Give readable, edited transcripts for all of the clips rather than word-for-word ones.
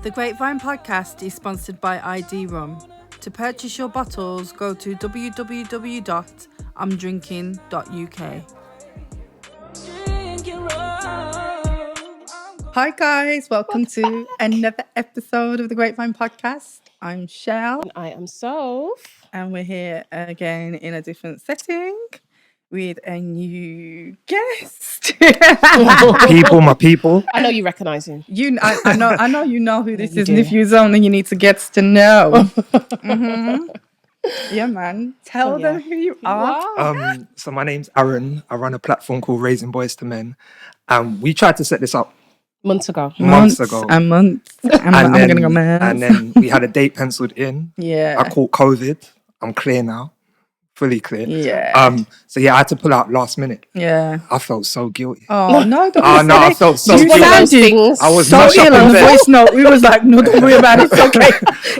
The Grapevine Podcast is sponsored by ID Rum. To purchase your bottles, go to www.imdrinking.uk. Hi guys, welcome to another episode of the Grapevine Podcast. I'm Shell. And I am Soph. And we're here again in a different setting with a new guest. My people. I know you recognise him. I know you know who this is. And if you don't, then you need to get to know. Mm-hmm. Yeah, man. Tell them who you are. So my name's Aaron. I run a platform called Raising Boys to Men. We tried to set this up months ago. I'm going to go mad. And then we had a date penciled in. Yeah. I caught COVID. I'm clear now. Fully clear. Yeah. So I had to pull out last minute. Yeah. I felt so guilty. Oh no! I felt so guilty. I was so ill on the voice note. We was like, no, don't worry about it. It's okay.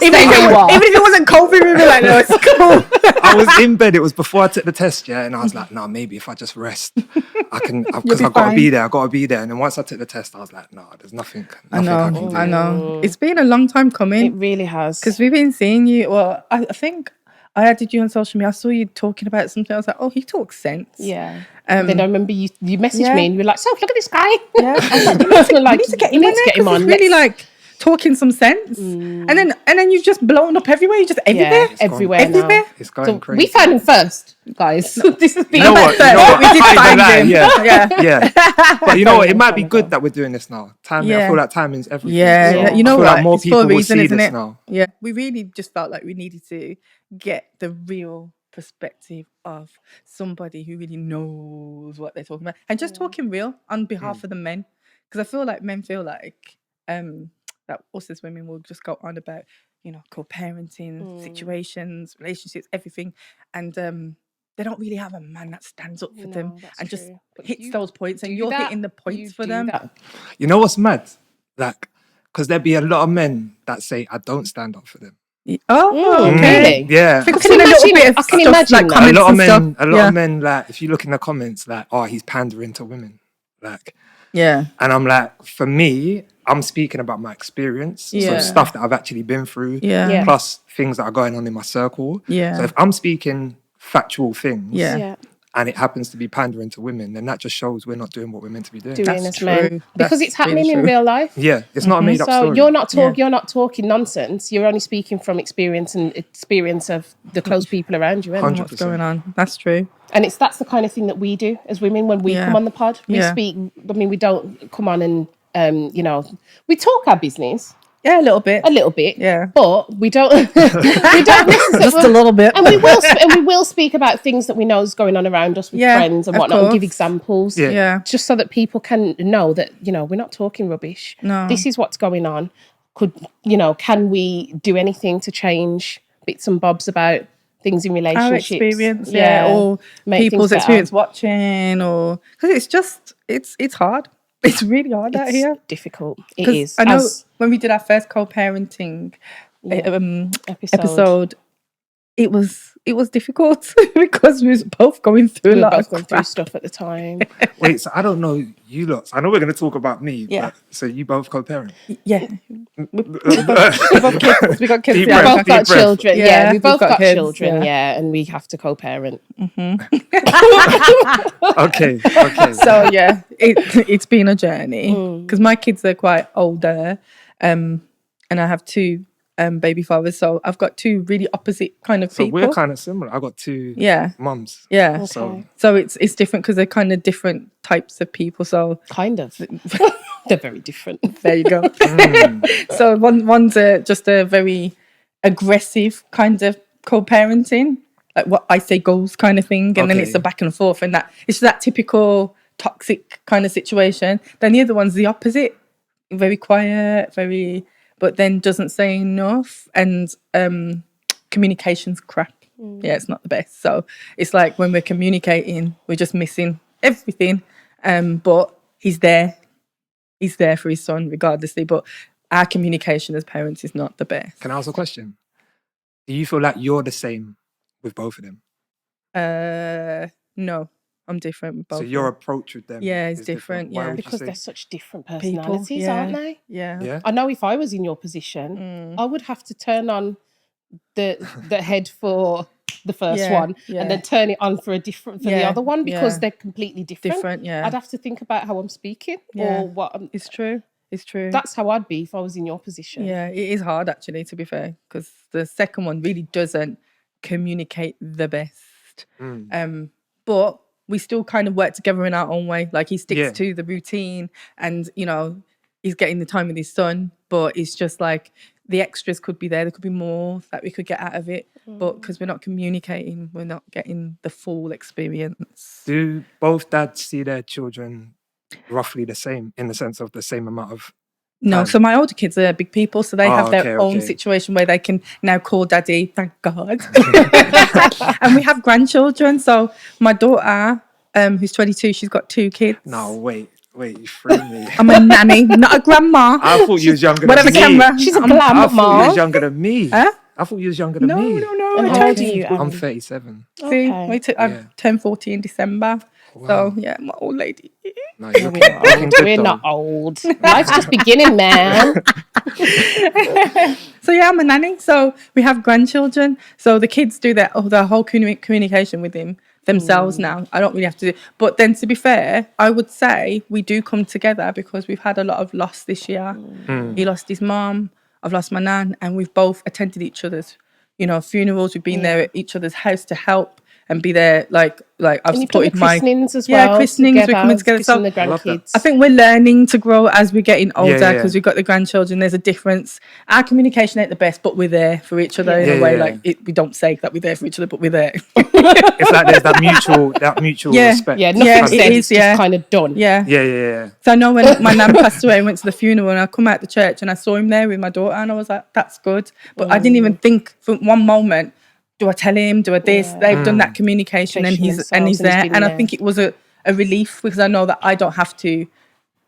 Even if it wasn't COVID, we were like, no, it's cool. I was in bed. It was before I took the test, and I was like, no, maybe if I just rest, I can, because I've got to be there. I got to be there. And then once I took the test, I was like, no, there's nothing I can do. I know. It's been a long time coming. It really has. Because we've been seeing you. Well, I think I added you on social media. I saw you talking about something. I was like, oh, he talks sense. Yeah. Then I remember you messaged me and you were like, Soph, look at this guy. Yeah. I was like, you need to get him on. He's really like talking some sense. And then you've just blown up everywhere. You're just everywhere. Yeah, everywhere now. It's going crazy. We found him first, guys. This has been We did find him. Yeah. But you know what? It might be Time good ago. that we're doing this now. I feel like timing's everything. Yeah. So You know I feel what? like more It's people for a will reason, see isn't this it? now. Yeah. We really just felt like we needed to get the real perspective of somebody who really knows what they're talking about and just talking real on behalf of the men, because I feel like men feel like that us as women will just go on about, you know, co-parenting situations, relationships, everything, and they don't really have a man that stands up for them and just hits those points, and you're hitting the points for them. You know what's mad? Like, because there'd be a lot of men that say I don't stand up for them. Oh, really? Yeah. I can imagine A lot of men, like, if you look in the comments, like, oh, he's pandering to women. Like, yeah. And I'm like, for me, I'm speaking about my experience. So stuff that I've actually been through, plus things that are going on in my circle. Yeah. So if I'm speaking factual things, yeah. and it happens to be pandering to women, then that just shows we're not doing what we're meant to be doing. That's true. Because it's happening in real life. Yeah, it's not a made up So story. you're not talking nonsense. You're only speaking from experience of the close people around you. 100%. What's going on? That's true. And that's the kind of thing that we do as women when we come on the pod. We speak. I mean, we don't come on and we talk our business. Yeah, a little bit. Yeah. But we don't necessarily just a little bit. And we will speak about things that we know is going on around us with friends and whatnot, and give examples. Yeah. Just so that people can know that, you know, we're not talking rubbish. No. This is what's going on. Can we do anything to change bits and bobs about things in relationships? Our experience, or make people's things better. experience watching, or because it's hard. It's really hard out here. It's difficult. It is. I know when we did our first co-parenting episode, it was difficult because we was both going through a lot of crap. Stuff at the time. Wait, so I don't know you lot. I know we're going to talk about me. Yeah. But, so you both co-parent? Yeah. We got kids. We got kids. We both got children. Yeah, we both got kids, children. Yeah, and we have to co-parent. Okay. So yeah, it's been a journey because my kids are quite older, and I have two baby fathers. So I've got two really opposite kind of people. So we're kind of similar. I got two mums. Yeah. Okay. So it's different because they're kind of different types of people. So kind of. They're very different. There you go. So one's just a very aggressive kind of co-parenting, like what I say goes kind of thing, and then it's a back and forth, and that it's that typical toxic kind of situation. Then the other one's the opposite, very quiet, but then doesn't say enough, and communication's crap. Yeah, it's not the best. So it's like when we're communicating, we're just missing everything. But he's there for his son regardlessly. But our communication as parents is not the best. Can I ask a question? Do you feel like you're the same with both of them? No. I'm different with both. So your approach with them is is different. Why Yeah, would you because say? they're such different personalities, People, aren't they? Yeah. I know if I was in your position, I would have to turn on the head for the first one and then turn it on for the other one because they're completely different. I'd have to think about how I'm speaking or what It's true. It's true. That's how I'd be if I was in your position. Yeah, it is hard actually, to be fair, because the second one really doesn't communicate the best. But we still kind of work together in our own way. Like he sticks to the routine and, you know, he's getting the time with his son, but it's just like the extras could be there. There could be more that we could get out of it. But because we're not communicating, we're not getting the full experience. Do both dads see their children roughly the same in the sense of the same amount of No, so my older kids are big people, so they have their own situation where they can now call daddy, thank God. And we have grandchildren. So my daughter, who's 22, she's got 2 kids. No, wait, you threw me. I'm a nanny, not a grandma. I thought you was younger Whatever than me. camera. She's a glam I thought mom. you was younger than me. Huh? I thought you was younger than me. No. And how old are you? I'm 37. See, Okay. I turned 40 in December. Wow. So, yeah, I'm an old lady. No, you're looking good, We're though. not old. Life's just beginning, man. So, yeah, I'm a nanny. So we have grandchildren. So the kids do their whole communication with themselves now. I don't really have to do. But then, to be fair, I would say we do come together because we've had a lot of loss this year. He lost his mum. I've lost my nan. And we've both attended each other's, funerals. We've been there at each other's house to help and be there. Like I've supported my christenings as well. Christenings. We're coming together. So the grandkids. I think we're learning to grow as we're getting older because we've got the grandchildren. There's a difference. Our communication ain't the best, but we're there for each other in a way. Like we don't say that we're there for each other, but we're there. It's like there's that mutual respect. Yeah, nothing said, it it's is, just kind of done. Yeah. So I know when my nan passed away, I went to the funeral and I come out the church and I saw him there with my daughter and I was like, that's good. But I didn't even think for one moment, do I tell him? Do I this? They've done that communication and he's there. And I think it was a relief because I know that I don't have to.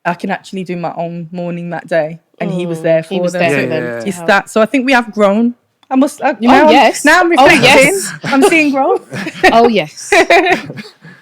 I can actually do my own mourning that day, and he was there for them. It's that. So I think we have grown. I must. Yes. Now I'm reflecting. Yes. I'm seeing growth. Oh yes.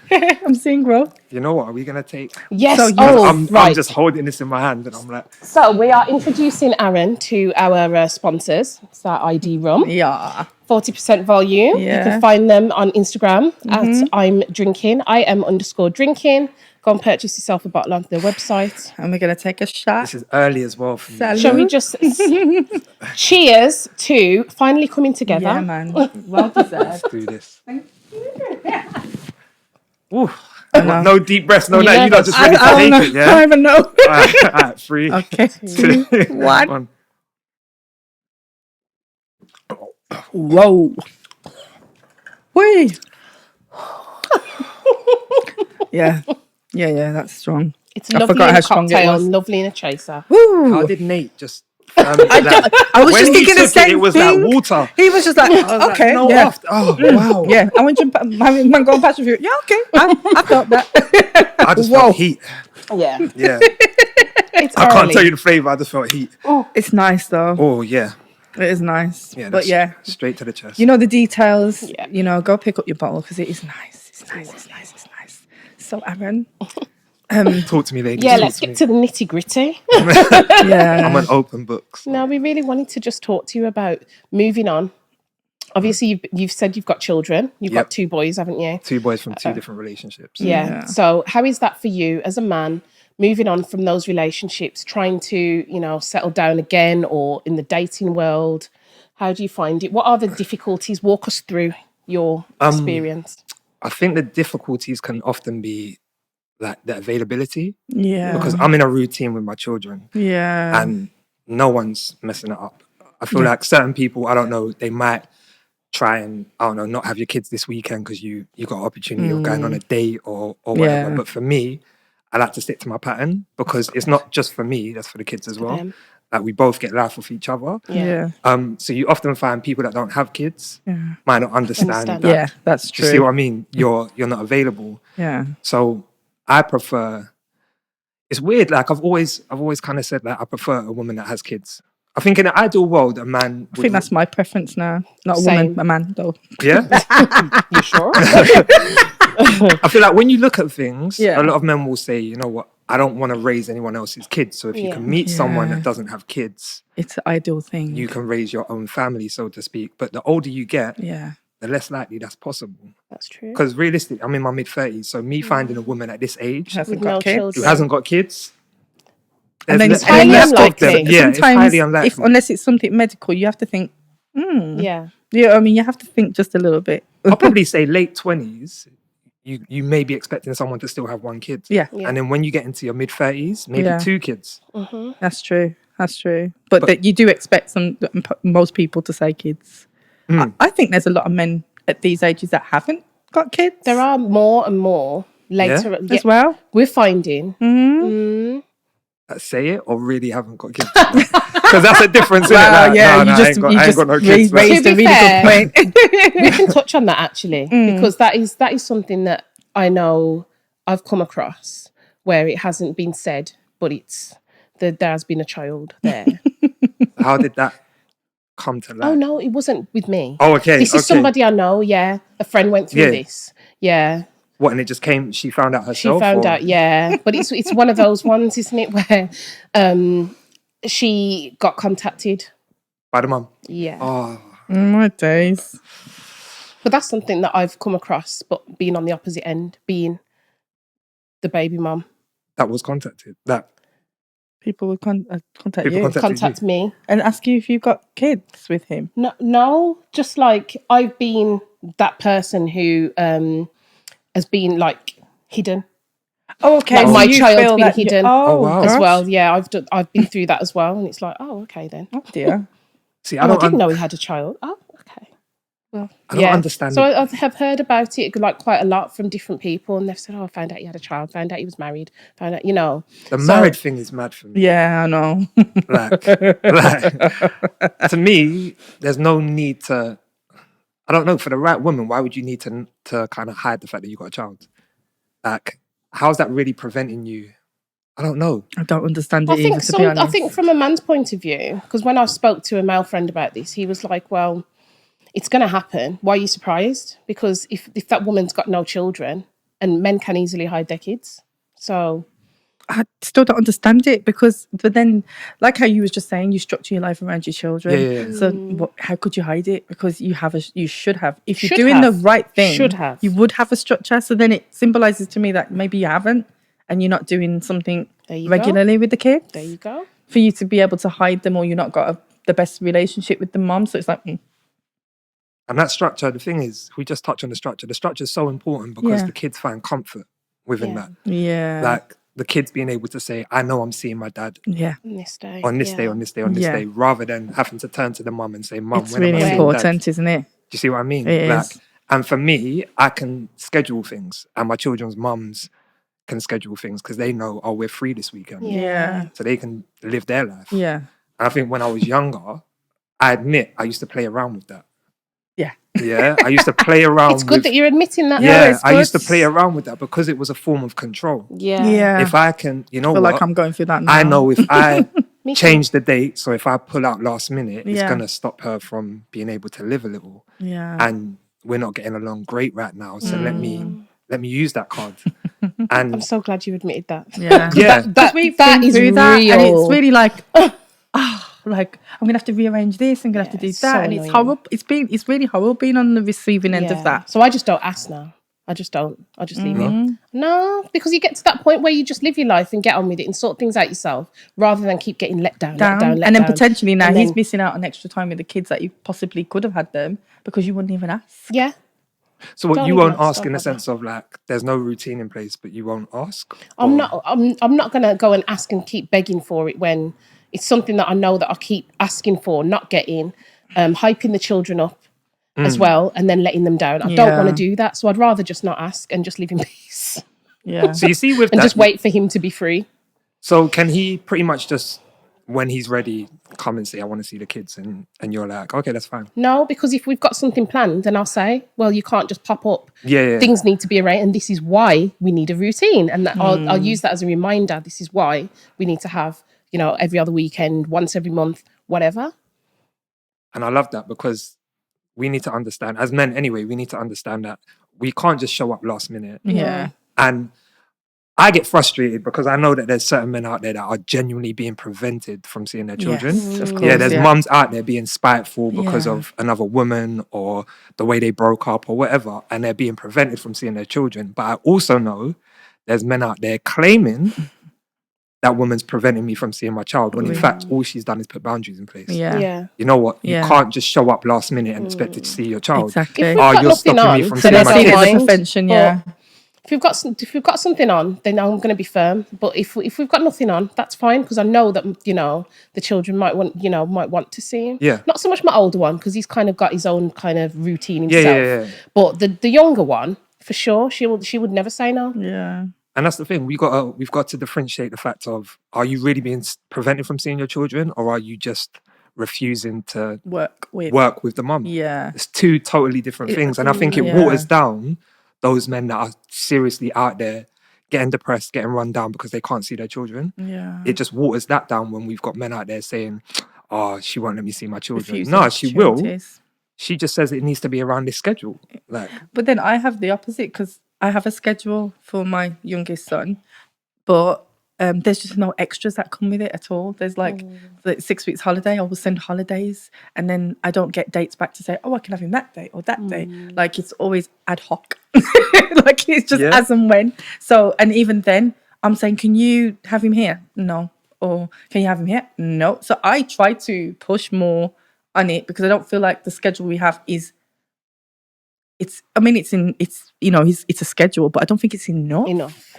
I'm seeing growth. You know what? Are we gonna take? Yes. So I'm right. just holding this in my hand, and I'm like. So we are introducing Aaron to our sponsors. It's our ID Rum. Yeah. 40% volume. Yeah. You can find them on Instagram at I'm Drinking. IM_drinking. Go and purchase yourself a bottle on their website. And we're gonna take a shot. This is early as well for me. Salud. Shall we just cheers to finally coming together? Yeah, man. Well deserved. Let's do this. Ooh. know. No deep breaths, no that. You know, not just ready to take it, I don't yeah? even know. All right, 3, Okay. 2, 1. 1. Whoa. Whee. Yeah, that's strong. It's I lovely forgot in how a strong it cocktail, was. lovely in a chaser. Woo. How did Nate just... I was when just he thinking the took same it was thing. like water. He was just like, I was okay, like, no, yeah. after. Oh, wow. Yeah, I went to man going past with you. Yeah, okay. I thought that. I just Whoa. felt heat. Yeah. Yeah. It's I can't early. tell you the flavour, I just felt heat. It's nice though. Oh, yeah. It is nice. Yeah, But that's yeah, straight to the chest. you know the details. Yeah. Go pick up your bottle because it is nice. It's nice. So Aaron. Talk to me, ladies. Yeah, Talk let's to get me. to the nitty gritty. Yeah. I'm an open book. So. No, we really wanted to just talk to you about moving on. Obviously, you've said you've got children. You've got 2 boys, haven't you? 2 boys from 2 different relationships. Yeah. So how is that for you as a man, moving on from those relationships, trying to, settle down again or in the dating world? How do you find it? What are the difficulties? Walk us through your experience. I think the difficulties can often be like the availability. Yeah. Because I'm in a routine with my children. Yeah. And no one's messing it up. I feel like certain people, I don't know, they might try and, I don't know, not have your kids this weekend because you got opportunity of going on a date or whatever. Yeah. But for me, I like to stick to my pattern because it's not just for me, that's for the kids as well. Like we both get life off each other. Yeah. So you often find people that don't have kids might not understand that. Yeah, that's Do you see true. what I mean? You're not available. Yeah. So I prefer. It's weird. Like I've always kind of said that I prefer a woman that has kids. I think in an ideal world, a man. I think that's my preference now. Not a Same. woman, a man though. Yeah. You sure? I feel like when you look at things, Yeah. a lot of men will say, you know what, I don't want to raise anyone else's kids. So if you can meet someone that doesn't have kids, it's an ideal thing. you can raise your own family, so to speak. But the older you get, Yeah. the less likely that's possible. That's true. Because realistically, I'm in my mid-30s. So me finding a woman at this age Hasn't With got no kids. children. who hasn't got kids, And then there's it's highly less of them. unlikely. Yeah, it's Sometimes, highly unlikely. unless it's something medical, you have to think, Yeah. yeah, I mean, you have to think just a little bit. I'll probably say late 20s, you may be expecting someone to still have one kid. Yeah. Yeah. And then when you get into your mid-30s, maybe Yeah. 2 kids. That's true. That's true. But that you do expect most people to say kids. I think there's a lot of men at these ages that haven't got kids. There are more and more later as well. We're finding. That say it or really haven't got kids. Because that's a difference, Wow, isn't it? Like, yeah, no, you I just ain't got no kids. man. raised To a be really fair, good point. We can touch on that actually, because that is something that I know I've come across where it hasn't been said, but there has been a child there. How did that come to light? Oh no, it wasn't with me. Oh, okay. This is somebody I know. Yeah, a friend went through this. Yeah, What, and it just came, she found out she herself? found or? out. Yeah, but it's one of those ones, isn't it, where she got contacted. By the mum? Yeah. Oh, My days. But that's something that I've come across, but being on the opposite end, being the baby mum. that was contacted. That People would contact People you contact- Contact me. and ask you if you've got kids with him. No, just like I've been that person who has been like hidden. Oh, okay. Like so my you child's feel been that hidden Oh, wow. as gosh. well. Yeah, I've been through that as well, and it's like, oh, okay then. Oh dear. see, I I don't, didn't know he had a child. Oh, okay. Well, I don't understand. So I have heard about it like quite a lot from different people, and they've said, "Oh, I found out he had a child. Found out he was married. Found out, the married thing is mad for me. Yeah, I know. Like, to me, there's no need to. I don't know. For the right woman, why would you need to kind of hide the fact that you got a child? Like, how's that really preventing you? I don't know. I don't understand it I either, think to be honest. I think from a man's point of view, because when I spoke to a male friend about this, he was like, "Well, it's going to happen. Why are you surprised? Because if that woman's got no children, and men can easily hide their kids, so." I still don't understand it but then, like how you was just saying, you structure your life around your children. Yeah. So how could you hide it? Because you should have. If you're Should doing have. the right thing, Should have. you would have a structure. So then it symbolizes to me that maybe you haven't, and you're not doing something There you regularly with the kids. There you go. For you to be able to hide them, or you're not got the best relationship with the mom. So it's like, And that structure, the thing is, we just touch on the structure. The structure is so important because Yeah. the kids find comfort within Yeah. that. yeah, Like the kids being able to say, I know I'm seeing my dad yeah. On this day. on this yeah. day, on this day, on this Yeah. day, rather than having to turn to the mum and say, Mum, It's when am I really seeing important, dad? isn't it? Do you see what I mean? It Like, is. and for me, I can schedule things, and my children's mums can schedule things because they know, oh, we're free this weekend. Yeah, So they can live their life. yeah, And I think when I was younger, I admit I used to play around with that. yeah. Yeah, I used to play around It's good with, that you're admitting that. yeah, it's I used to good. play around with that because it was a form of control. Yeah. Yeah. If I can, you know I feel what? like I'm going through that now. I know if I Me too. change the date, so if I pull out last minute, it's Yeah. going to stop her from being able to live a little. Yeah. And we're not getting along great right now, so let Mm. me use that card. I'm And so glad you admitted that. Yeah. yeah, That We've that been is through that, real. and it's really like, like I'm gonna have to rearrange this. I'm gonna have to do it's that, so and it's annoying. horrible. It's really horrible being on the receiving end of that. So I just don't ask now. I just don't. I just leave it. No, because you get to that point where you just live your life and get on with it and sort things out yourself rather than keep getting let down. And then potentially now And he's then- missing out on extra time with the kids that you possibly could have had them because you wouldn't even ask. Yeah. so what Don't you even won't ask, ask don't in the bother. sense of like, there's no routine in place, but you won't ask. I'm Or- not going to go and ask and keep begging for it when it's something that I know that I keep asking for, not getting, hyping the children up as well and then letting them down. I don't Yeah. want to do that. So I'd rather just not ask and just live in peace Yeah. So you see with and that, just wait for him to be free. so can he pretty much just, when he's ready, come and say, I want to see the kids, and you're like, okay, that's fine. No, because if we've got something planned, then I'll say, well, you can't just pop up. Yeah. Things need to be arranged, and this is why we need a routine. And that I'll use that as a reminder. This is why we need to have, every other weekend, once every month, whatever. And I love that because we need to understand, as men anyway, we need to understand that we can't just show up last minute. Yeah. And I get frustrated because I know that there's certain men out there that are genuinely being prevented from seeing their children. Yes, of course. Yeah, there's mums out there being spiteful because Yeah. of another woman or the way they broke up or whatever, and they're being prevented from seeing their children. But I also know there's men out there claiming that woman's preventing me from seeing my child, when in fact all she's done is put boundaries in place. Yeah. You know what? You Yeah. can't just show up last minute and expect to see your child. Exactly. If we've Oh, got you're nothing stopping me on, from then seeing I my don't kids. mind. Prevention, But yeah. if we've got something on, then I'm going to be firm. But if we've got nothing on, that's fine, because I know that, you know, the children might want to see him. Yeah. Not so much my older one, because he's kind of got his own kind of routine Yeah, himself. yeah, yeah. But the younger one, for sure, she would never say no. Yeah. And that's the thing. We've got to differentiate the fact of, are you really being prevented from seeing your children, or are you just refusing to Work with the mum? Yeah. It's two totally different things. And I think it waters down those men that are seriously out there getting depressed, getting run down because they can't see their children. Yeah. It just waters that down when we've got men out there saying, oh, she won't let me see my children. Refusing No, she will. opportunities. She just says it needs to be around this schedule. Like, But then I have the opposite, because I have a schedule for my youngest son, but there's just no extras that come with it at all. There's like the 6 weeks holiday, I will send holidays, and then I don't get dates back to say, oh, I can have him that day or that day. Like, it's always ad hoc. Like, it's just as and when. So, and even then, I'm saying, can you have him here? No. Or can you have him here? No. So I try to push more on it, because I don't feel like the schedule we have is, it's a schedule, but I don't think it's enough.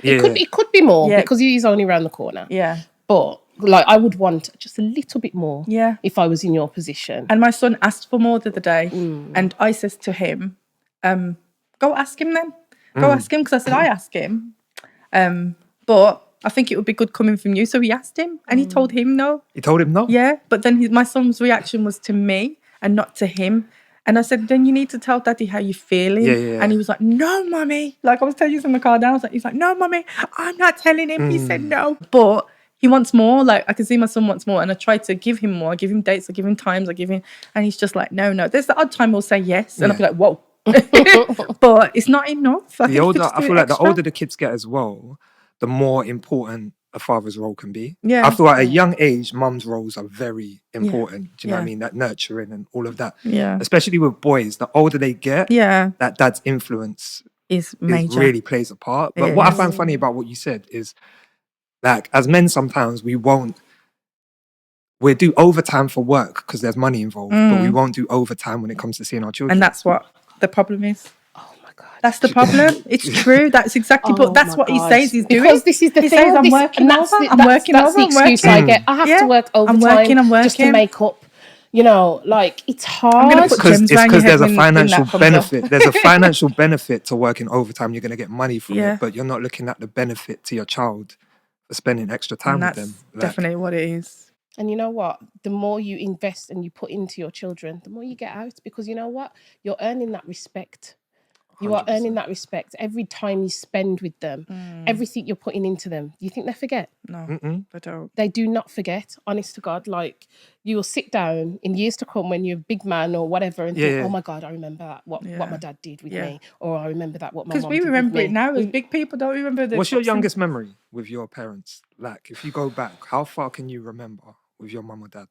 Yeah. It could be more, Yeah. because he's only around the corner. Yeah. But like, I would want just a little bit more. Yeah. If I was in your position. And my son asked for more the other day, and I says to him, go ask him then. Go ask him, because I said I ask him. But I think it would be good coming from you. So he asked him, and he told him no. you told him no? Yeah, but then my son's reaction was to me and not to him. And I said, then you need to tell Daddy how you're feeling. Yeah. And he was like, no, Mummy. Like, I was telling you from the car down. He's like, no, Mummy, I'm not telling him. He said no. But he wants more. Like, I can see my son wants more. And I try to give him more. I give him dates. I give him times. And he's just like, no. There's the odd time he'll say yes. And I'll be like, whoa. But it's not enough. I feel like the older the kids get as well, the more important a father's role can be. Yeah. I feel like at a young age, mum's roles are very important. Do you know what I Yeah. mean? That nurturing and all of that. Yeah. Especially with boys, the older they get, that dad's influence Is major. really plays a part. But It what I is. find funny about what you said is, like, as men, sometimes we'll do overtime for work because there's money involved, but we won't do overtime when it comes to seeing our children. And that's what the problem is. Oh my God. That's the problem. It's true. That's exactly. But that's what he says he's doing. Because this is the He thing. says, I'm working over. I'm working That's over. the excuse I get. I have to work overtime I'm working. just to make up. You know, like, it's hard. gonna put Because gems around your there's head a when financial that comes benefit. There's a financial benefit to working overtime. You're going to get money from Yeah. it, but you're not looking at the benefit to your child for spending extra time And with that's them. Like, definitely what it is. And you know what? The more you invest and you put into your children, the more you get out. Because you know what? You're earning that respect. You are earning that respect every time you spend with them. Everything you're putting into them. You think they forget? No, I don't. They do not forget, honest to God. Like, you will sit down in years to come when you're a big man or whatever and think, oh my God, I remember that, what my dad did with me. Or I remember that, what my mom did with me. Because we remember it now as big people, don't we remember the... what's your youngest memory with your parents? Like, if you go back, how far can you remember with your mum or dad?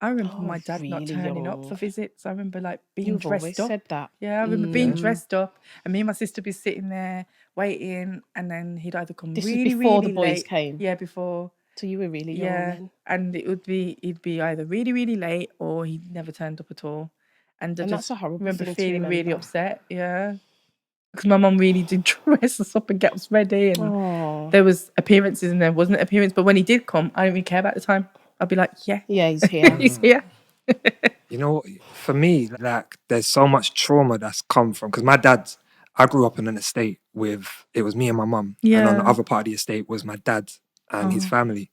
I remember my dad not really turning up young. for visits. I remember like being You've dressed always up. said that. Yeah, I remember being dressed up, and me and my sister be sitting there waiting, and then he'd either come This really, was before really the boys late. came. Yeah, before. So you were really young then. And he'd be either really, really late, or he never turned up at all. And I And just that's a horrible remember thing to feeling really remember. upset. Yeah, because my mum really did dress us up and get us ready, and Oh. there was appearances and there wasn't appearance. But when he did come, I didn't really care about the time. I'd be like, yeah, Yeah, he's here. he's here. You know, for me, like, there's so much trauma that's come from, because my dad, I grew up in an estate it was me and my mum. And on the other part of the estate was my dad and his family.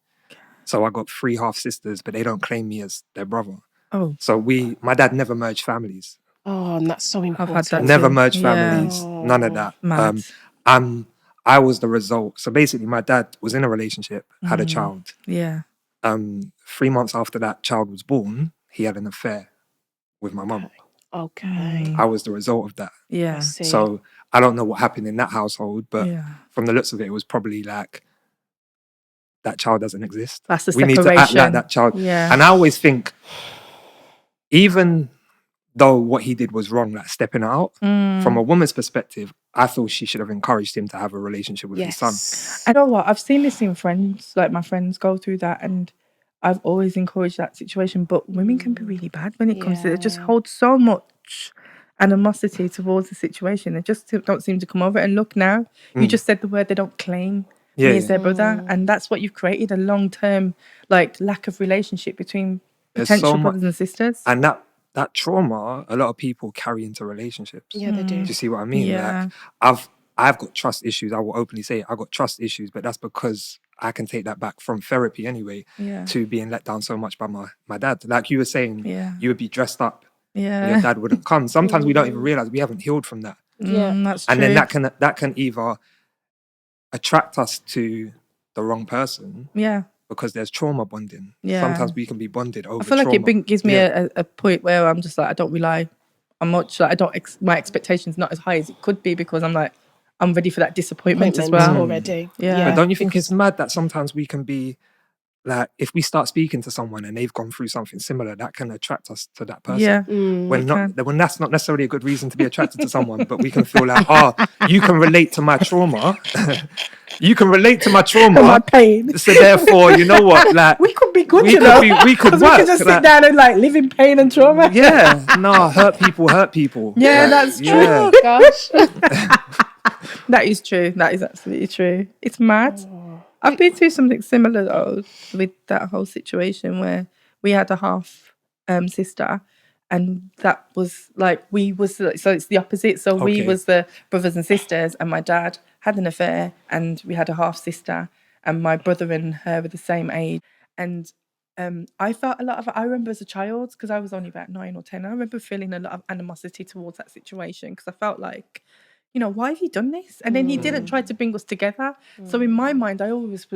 So I got 3 half sisters, but they don't claim me as their brother. Oh, So my dad never merged families. Oh, and that's so important. had that Never too. merged Yeah. families. None of that. Mad. I was the result. So basically, my dad was in a relationship, had a child. yeah. 3 months after that child was born, he had an affair with my mum. Okay. I was the result of that. Yeah. I see. So I don't know what happened in that household, but Yeah. from the looks of it, it was probably like that child doesn't exist. That's the We need separation. to act like that child. Yeah. And I always think, even though what he did was wrong, like stepping out, from a woman's perspective, I feel she should have encouraged him to have a relationship with his son. I know what, I've seen this in friends, like my friends go through that, and I've always encouraged that situation. But women can be really bad when it comes to it. They just hold so much animosity towards the situation. They just don't seem to come over it. And look now, you just said the word, they don't claim me as their brother. And that's what you've created, a long-term like lack of relationship between potential brothers and sisters. And that trauma, a lot of people carry into relationships. Yeah, they do. Do you see what I mean? Yeah. Like, I've got trust issues. I will openly say it. I've got trust issues, but that's because I can take that back from therapy anyway, to being let down so much by my dad. Like you were saying, you would be dressed up and your dad wouldn't come. Sometimes we don't even realize we haven't healed from that. That's true. And then that can either attract us to the wrong person. Yeah. Because there's trauma bonding. Yeah. Sometimes we can be bonded over I feel like trauma. it gives me a point where I'm just like, I don't rely on much. Like, I don't. My expectations not as high as it could be, because I'm like, I'm ready for that disappointment as well already. Yeah. But don't you think it's mad that sometimes we can be like, if we start speaking to someone and they've gone through something similar, that can attract us to that person. Yeah. When that's not necessarily a good reason to be attracted to someone, but we can feel like, you can relate to my trauma. You can relate to my trauma. My pain. So therefore, you know what? Like, we could be good, we could work. We could just sit down and like live in pain and trauma. Yeah. No, hurt people. Yeah, like, that's true. Yeah. Oh, gosh. That is true. That is absolutely true. It's mad. I've been through something similar though, with that whole situation where we had a half sister, and that was like, so it's the opposite. So we was the brothers and sisters, and my dad had an affair, and we had a half sister, and my brother and her were the same age. And I felt a lot of, I remember as a child, because I was only about 9 or 10, I remember feeling a lot of animosity towards that situation, because I felt like, you know, why have you done this? And then he didn't try to bring us together. So in my mind, I always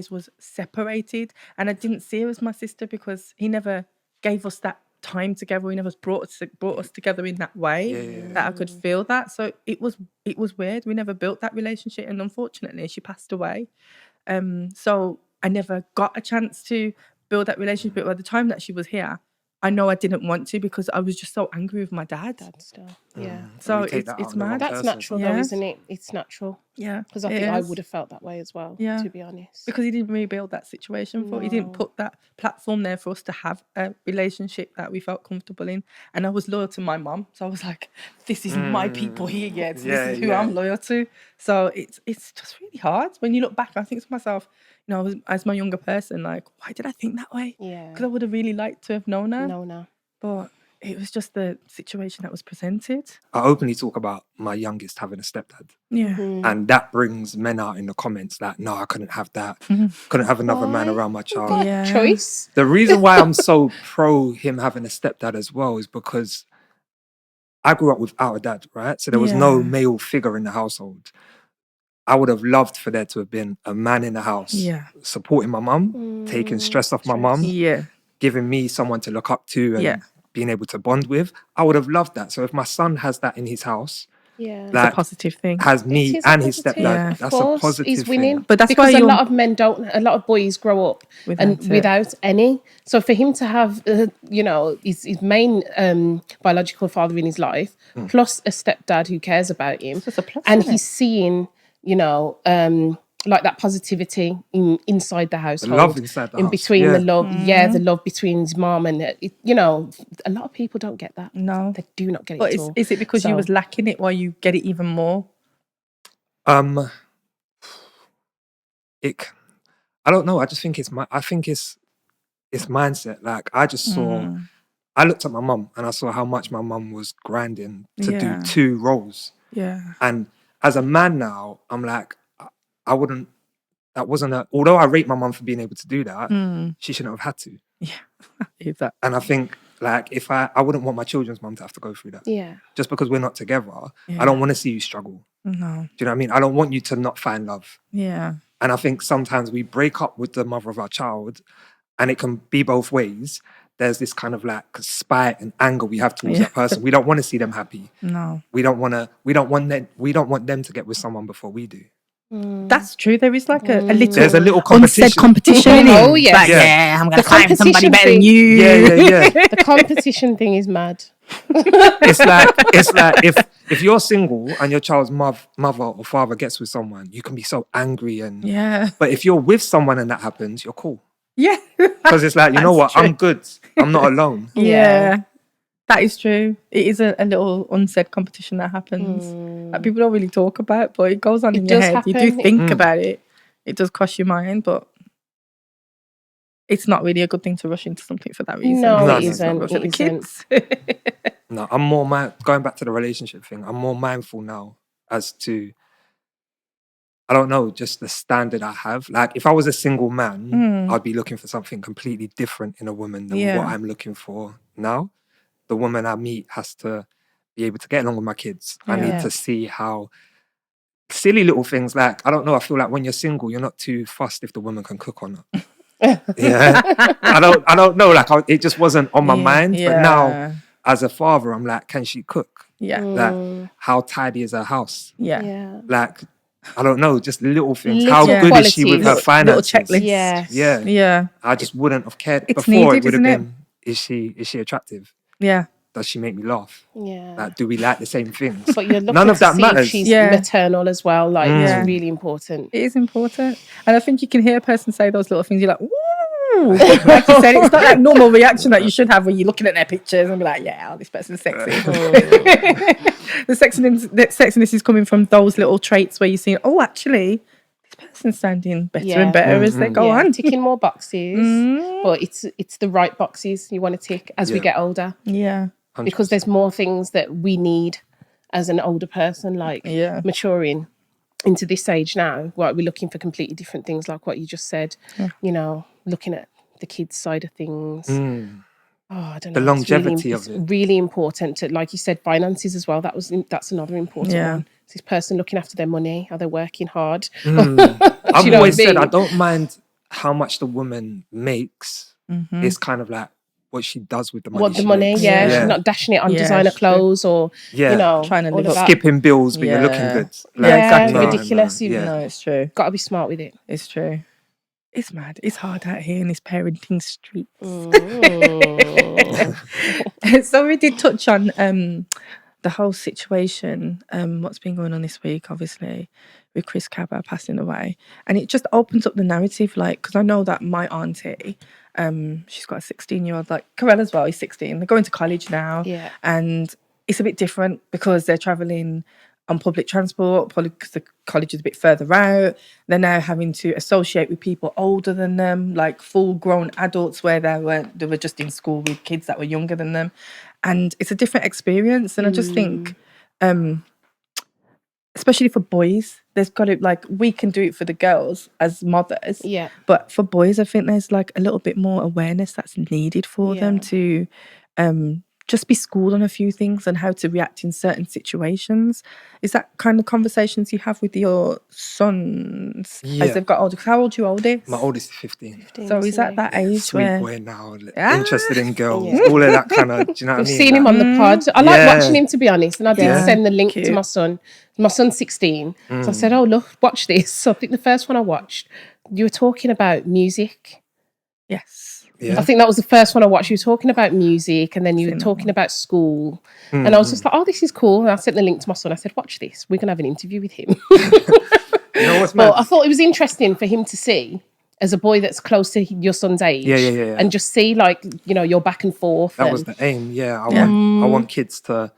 was separated, and I didn't see her as my sister, because he never gave us that time together. He never brought us together in that way that I could feel that. So it was weird. We never built that relationship, and unfortunately, she passed away. So I never got a chance to build that relationship. But by the time that she was here, I know I didn't want to, because I was just so angry with my dad. Still. Yeah. So it's mad. That's natural though, isn't it? It's natural. Yeah. Because I think I would have felt that way as well, to be honest. Because he didn't rebuild that situation for. He didn't put that platform there for us to have a relationship that we felt comfortable in. And I was loyal to my mum. So I was like, this is my people here, this is who I'm loyal to. So it's just really hard. When you look back, I think to myself, you know, as my younger person, like, why did I think that way? Yeah. Because I would have really liked to have known her. No. But it was just the situation that was presented. I openly talk about my youngest having a stepdad. Yeah. And that brings men out in the comments that, no, I couldn't have that. Couldn't have another man around my child. Yeah. Choice. The reason why I'm so pro him having a stepdad as well is because I grew up without a dad, right? So there was no male figure in the household. I would have loved for there to have been a man in the house supporting my mum, taking stress off my mum, giving me someone to look up to and being able to bond with. I would have loved that. So if my son has that in his house, it's a positive thing. Has me and his stepdad, that's a positive he's winning. thing. But that's because a lot of boys grow up without any. So for him to have, his main biological father in his life, plus a stepdad who cares about him, and he's seeing, like that positivity inside the household, the love inside the house. Between the love, the love between his mom and a lot of people don't get that. No, they do not get it. But at all. Is it because you was lacking it, why you get it even more? I don't know. I just think it's mindset. Like I just saw. I looked at my mum and I saw how much my mum was grinding to do 2 roles. Yeah. And as a man now, I'm like, I wouldn't, although I rate my mum for being able to do that, she shouldn't have had to. Yeah. And I think, like, if I wouldn't want my children's mum to have to go through that. Yeah. Just because we're not together, I don't want to see you struggle. No. Do you know what I mean? I don't want you to not find love. Yeah. And I think sometimes we break up with the mother of our child, and it can be both ways. there's this kind of like spite and anger we have towards that person. We don't want to see them happy. No. We don't want them to get with someone before we do. That's true. There is like a little, there's a little unsaid competition. Oh, yes. Like, yeah, I'm going to find somebody competition better than thing. you. Yeah. The competition thing is mad. It's like if you're single and your child's mother or father gets with someone, you can be so angry and Yeah. But if you're with someone and that happens, you're cool. Yeah. Because it's like, you know what, True. I'm good. I'm not alone. Yeah. That is true. It is a little unsaid competition that happens. That people don't really talk about, but it goes on in your head. Happen. You do think about it. It does cross your mind, but it's not really a good thing to rush into something for that reason. No, it isn't. Rush at the It kids. No, I'm more going back to the relationship thing. I'm more mindful now as to, I don't know, just the standard I have. Like if I was a single man, I'd be looking for something completely different in a woman than what I'm looking for now. The woman I meet has to be able to get along with my kids. I need to see how silly little things like, I don't know, I feel like when you're single, you're not too fussed if the woman can cook or not. Yeah. I don't know, like it just wasn't on my mind. But now as a father, I'm like, can she cook? Yeah. Like how tidy is her house? Yeah. Like, I don't know, just little things. Little How good is she with her qualities. finances? Little checklist. Yes. Yeah. I just wouldn't have cared. It's Before needed, it would have isn't it? been, is she attractive? Yeah. Does she make me laugh? Yeah. Like, do we like the same things? But you're looking None of to that see matters. if she's Yeah. maternal as well. Like, Yeah. it's really important. It is important. And I think you can hear a person say those little things. You're like, ooh. Like you said, it's not that normal reaction that you should have when you're looking at their pictures and be like, yeah, this person's sexy. The sexiness is coming from those little traits where you're seeing, oh, actually, this person's sounding better and better as they go on. Ticking more boxes. But it's the right boxes you want to tick as we get older. Yeah. 100%. Because there's more things that we need as an older person, like maturing into this age now. Right, we're looking for completely different things, like what you just said. You know, looking at the kids' side of things. Oh, I don't know. The longevity of it's it. really important to, like you said, finances as well. That's another important one. It's this person looking after their money. Are they working hard? I've know always what I said mean? I don't mind how much the woman makes. It's kind of like what she does with the money. What the she money? makes. Yeah, she's not dashing it on designer it's true. clothes or you know, Trying to all live of up. that. Skipping bills, but you're looking Yeah. good. Yeah, exactly. no, Ridiculous. no, yeah. No, it's true. Got to be smart with it. It's true. It's mad. It's hard out here in this parenting street. So we did touch on the whole situation, what's been going on this week, obviously, with Chris Kaba passing away. And it just opens up the narrative, like, because I know that my auntie, she's got a 16-year-old, like Carell as well, he's 16. They're going to college now. Yeah. And it's a bit different because they're travelling on public transport, probably because the college is a bit further out. They're now having to associate with people older than them, like full-grown adults where they were just in school with kids that were younger than them. And it's a different experience. And I just think, especially for boys, there's got to, like, we can do it for the girls as mothers. Yeah. But for boys, I think there's like a little bit more awareness that's needed for them to just be schooled on a few things and how to react in certain situations. Is that kind of conversations you have with your sons as they've got older? 'Cause how old are you oldest? My oldest is 15. So is that that age Sweet where... boy now, interested in girls, Yeah. all of that kind of, do you know what I We've mean? seen him Like, on the pod. I like watching him, to be honest. And I did Yeah. send the link Cute. to my son. My son's 16. So I said, oh, look, watch this. So I think the first one I watched, you were talking about music. Yes. Yeah. I think that was the first one I watched. You were talking about music and then you were talking about school. And I was just like, oh, this is cool. And I sent the link to my son. I said, watch this. We're going to have an interview with him. You know what's mad? But I thought it was interesting for him to see, as a boy that's close to your son's age, Yeah. and just see, like, you know, your back and forth. That and, was the aim. Yeah, I want kids to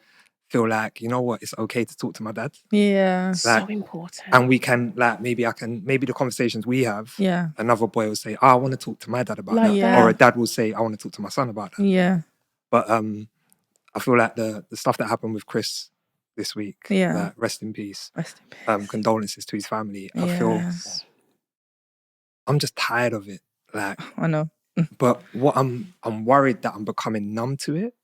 feel like, you know what, it's okay to talk to my dad. Yeah. so important. And we can, like, maybe the conversations we have, Yeah. another boy will say, oh, I want to talk to my dad about Like that. that. Or a dad will say, I want to talk to my son about that. Yeah. But I feel like the stuff that happened with Chris this week, like, rest in peace. Rest in peace. Condolences to his family. I feel, I'm just tired of it. Like, I know. but what I'm worried that I'm becoming numb to it.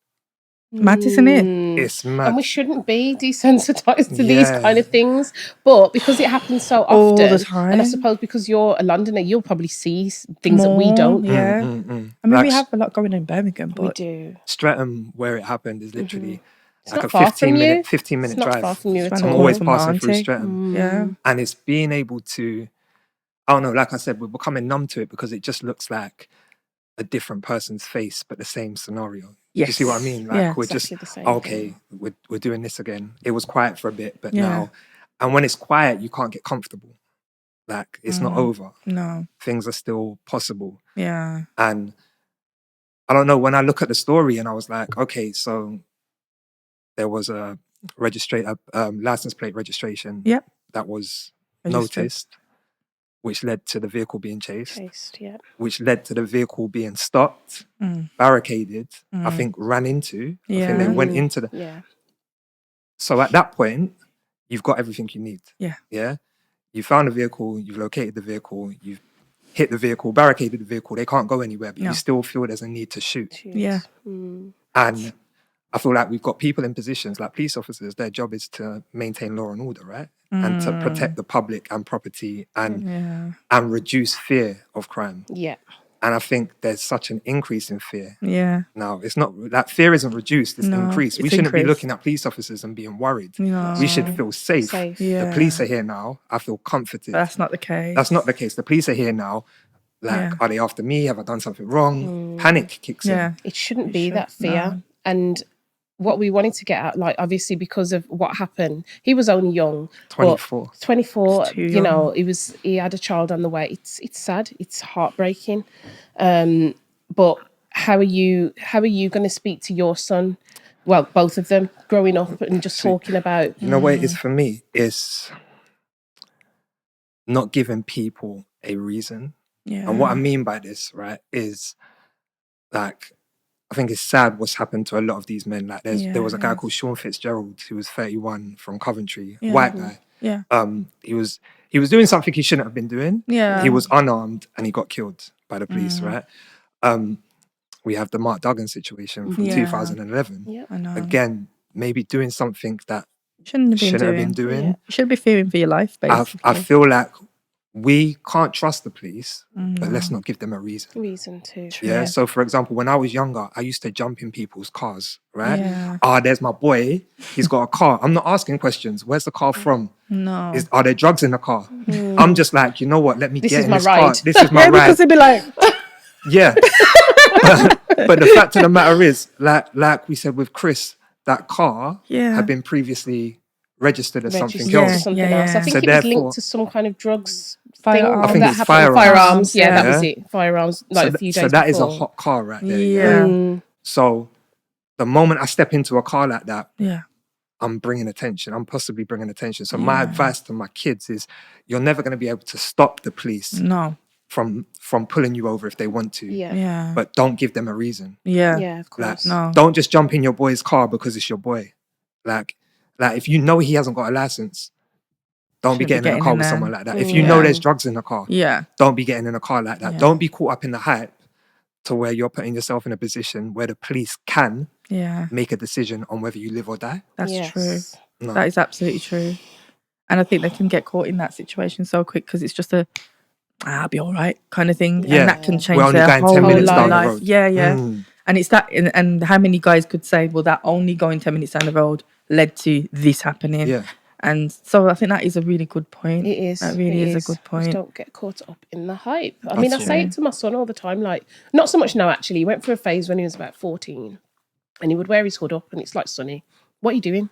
Mad, isn't it? It's mad. And we shouldn't be desensitized to these kind of things. But because it happens so often, All the time. and I suppose because you're a Londoner, you'll probably see things that we don't. Yeah. I mean, Like, we have a lot going on in Birmingham, We but do. Streatham, where it happened, is literally like not a far from 15-minute It's not drive. far from you at It's I'm all. always from passing through Auntie. Streatham. yeah. And it's being able to, I don't know, like I said, we're becoming numb to it because it just looks like a different person's face, but the same scenario. Do you see what I mean? Like, Yeah, we're exactly just, the same okay, we're doing this again. It was quiet for a bit, but Yeah. now, and when it's quiet, you can't get comfortable. Like, it's not over. No. Things are still possible. Yeah. And I don't know, when I look at the story and I was like, okay, so there was a license plate registration Yep. that was Registered. noticed, which led to the vehicle being chased, Yeah. which led to the vehicle being stopped, barricaded, I think ran into, I think they Yeah. went into the... Yeah. So at that point, you've got everything you need. Yeah. Yeah? You found the vehicle, you've located the vehicle, you've hit the vehicle, barricaded the vehicle, they can't go anywhere, but No. you still feel there's a need to shoot. Yeah. And I feel like we've got people in positions like police officers, their job is to maintain law and order, right? And to protect the public and property and reduce fear of crime. Yeah. And I think there's such an increase in fear Yeah. now. It's not that fear isn't reduced, it's No, increased. We it's shouldn't be increased. looking at police officers and being worried. No. We should feel safe. Yeah. The police are here now. I feel comforted. But that's not the case. That's not the case. The police are here now. Like, are they after me? Have I done something wrong? Panic kicks in. It shouldn't be that fear. And what we wanted to get at, like, obviously because of what happened, he was only young. 24. But 24, It's too you know, young. he had a child on the way. It's sad. It's heartbreaking. But how are you going to speak to your son? Well, both of them growing up and just talking about. You know what it is for me? It's not giving people a reason. Yeah. And what I mean by this, right, is like, I think it's sad what's happened to a lot of these men. Like there was a guy called Sean Fitzgerald who was 31 from Coventry, white guy. Yeah. He was doing something he shouldn't have been doing. Yeah. He was unarmed and he got killed by the police, right? We have the Mark Duggan situation from 2011. Yeah. I know. Again, maybe doing something that Shouldn't have been doing. You should be fearing for your life, basically. I feel like we can't trust the police, but let's not give them a reason. Reason to. Yeah. So, for example, when I was younger, I used to jump in people's cars, right? Yeah. There's my boy. He's got a car. I'm not asking questions. Where's the car from? No. Are there drugs in the car? I'm just like, you know what? Let me This get is in my this ride. car. This is my ride. Because they'd be like, Yeah. But the fact of the matter is, like we said with Chris, that car had been previously registered as something Registered else. to something Yeah, else. I yeah. think So it was therefore- linked to some kind of drugs Firearms. thing. I think that it's happened. firearms. Yeah, that Yeah. was it. Firearms, like a few days So that is a before. hot car right there. yeah. So the moment I step into a car like that, Yeah. I'm bringing attention. I'm possibly bringing attention. So my advice to my kids is, you're never going to be able to stop the police No. from pulling you over if they want to. Yeah. Yeah. But don't give them a reason. Yeah. Yeah, of Like, course. No. don't just jump in your boy's car because it's your boy. Like if you know he hasn't got a license, don't be Shouldn't be getting in a getting car in with there. someone like that. If you know Yeah. there's drugs in the car, Yeah. don't be getting in a car like that. Yeah. Don't be caught up in the hype to where you're putting yourself in a position where the police can Yeah. make a decision on whether you live or die. That's Yes. true. No. That is absolutely true. And I think they can get caught in that situation so quick because it's just I'll be all right kind of thing. Yeah. And that can change We're only their going whole 10 minutes down the life. road. Yeah, yeah. Mm. And it's that, and how many guys could say, well, that only going 10 minutes down the road led to this happening. Yeah. And so I think that is a really good point. It is. That really it is a good Just point. don't get caught up in the hype. I mean, I That's say it to my son all the time. Like, not so much now, actually. He went through a phase when he was about 14 and he would wear his hood up and it's like, Sonny, what are you doing?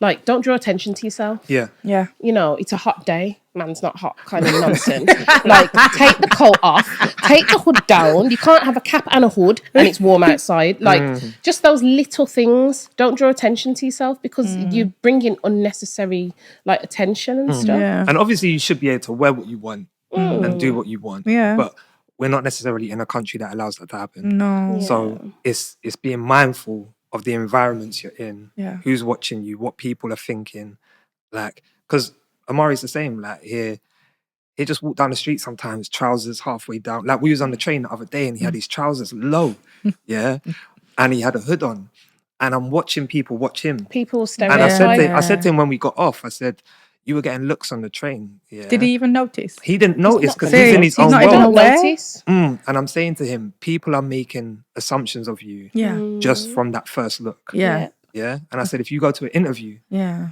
Like, don't draw attention to yourself. Yeah. Yeah. You know, it's a hot day. Man's not hot kind of nonsense. Like, take the coat off, take the hood down. You can't have a cap and a hood and it's warm outside. Like, just those little things. Don't draw attention to yourself because you bring in unnecessary, like, attention and stuff. Yeah. And obviously you should be able to wear what you want and do what you want. Yeah. But we're not necessarily in a country that allows that to happen. No. So it's being mindful of the environments you're in, Yeah. who's watching you, what people are thinking. Like, because Amari's the same. Like, he just walked down the street sometimes, trousers halfway down. Like, we was on the train the other day and he had his trousers low, yeah? And he had a hood on. and I'm watching people watch him. People And stereotype. I said to him when we got off, I said, you were getting looks on the train. Yeah. Did he even notice? He didn't notice because See, he's in his he's own not even world. aware. Notice. And I'm saying to him, people are making assumptions of you Yeah. just from that first look. Yeah. Yeah. And I said, if you go to an interview, Yeah.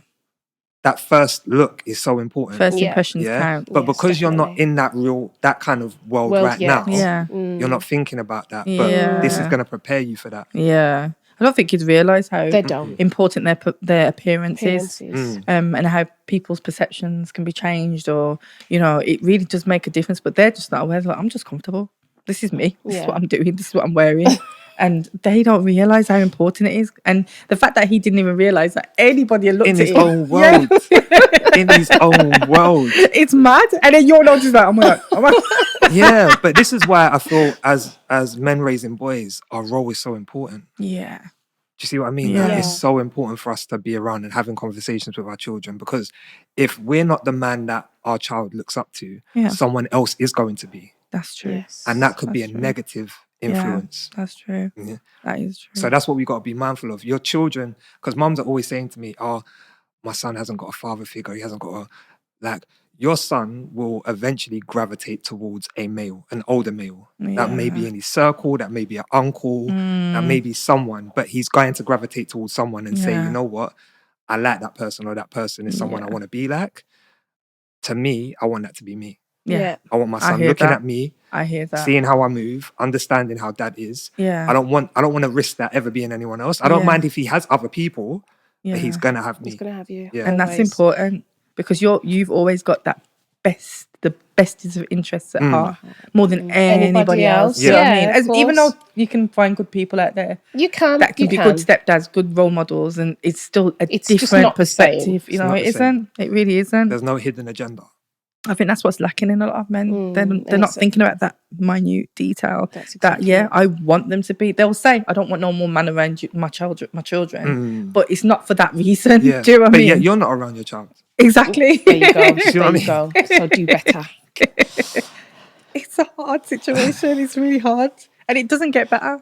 that first look is so important. First Yeah. impressions count. But Yes, because you're not definitely. in that kind of world right yet. now, Yeah. you're not thinking about that. Yeah. But this is going to prepare you for that. Yeah. I don't think kids realise how They don't. important their appearance is. Appearances. And how people's perceptions can be changed, or, you know, it really does make a difference. But they're just not aware. They're like, I'm just comfortable. This is me. This is what I'm doing. This is what I'm wearing. And they don't realise how important it is. And the fact that he didn't even realise that anybody had looked In at his him. own world. In his own world. It's mad. And then you're not just like, oh my God. Yeah, but this is why I feel as men raising boys, our role is so important. Yeah. Do you see what I mean? Yeah. Like, it's so important for us to be around and having conversations with our children, because if we're not the man that our child looks up to, someone else is going to be. That's true. Yes. And that could be a That's true. negative influence. Yeah, that's true. Yeah. That is true. So that's what we got to be mindful of. Your children, because mums are always saying to me, oh, my son hasn't got a father figure. He hasn't got a, like, your son will eventually gravitate towards a male, an older male. That may be in his circle, that may be an uncle, that may be someone, but he's going to gravitate towards someone and say, you know what? I like that person, or that person is someone I want to be like. To me, I want that to be me. Yeah. I want my son looking at me. I hear that. Seeing how I move, understanding how dad is. Yeah. I don't want to risk that ever being anyone else. I don't mind if he has other people, but he's gonna have me. He's gonna have you. Yeah. And that's important, because you've always got that the bestest of interests at heart, more than anybody else. You know what I mean? Even though you can find good people out there, you can that can be good stepdads, good role models, and it's still it's different perspective. You know, it isn't. It really isn't. There's no hidden agenda. I think that's what's lacking in a lot of men. They're not thinking about that minute detail. I want them to be. They'll say, "I don't want no more man around my children," but it's not for that reason. Yeah. Do you know what I mean? But you're not around your child. Exactly. There you go. See what I mean? So do better. It's a hard situation. It's really hard, and it doesn't get better.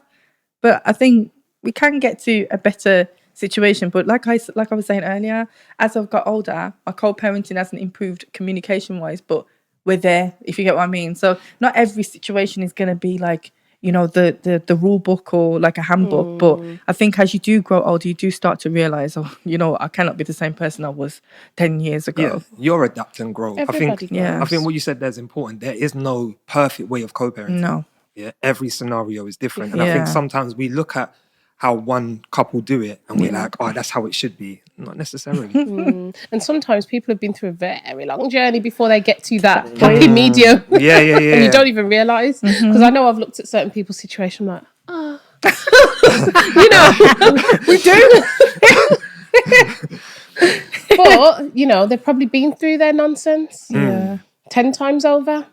But I think we can get to a better situation. But like I was saying earlier, as I've got older, my co-parenting hasn't improved communication wise, but we're there, if you get what I mean. So not every situation is going to be like, you know, the rule book or like a handbook. But I think as you do grow older, you do start to realise, oh, you know, I cannot be the same person I was 10 years ago. Yeah, you're adapt and grow. Everybody I think what you said there is important. There is no perfect way of co-parenting. No. Yeah, every scenario is different. And I think sometimes we look at how one couple do it and we're like, oh, that's how it should be. Not necessarily. And sometimes people have been through a very long journey before they get to that happy medium. Yeah. And you don't even realise. Because I know I've looked at certain people's situation, I'm like, you know, we do. But, you know, they've probably been through their nonsense 10 times over.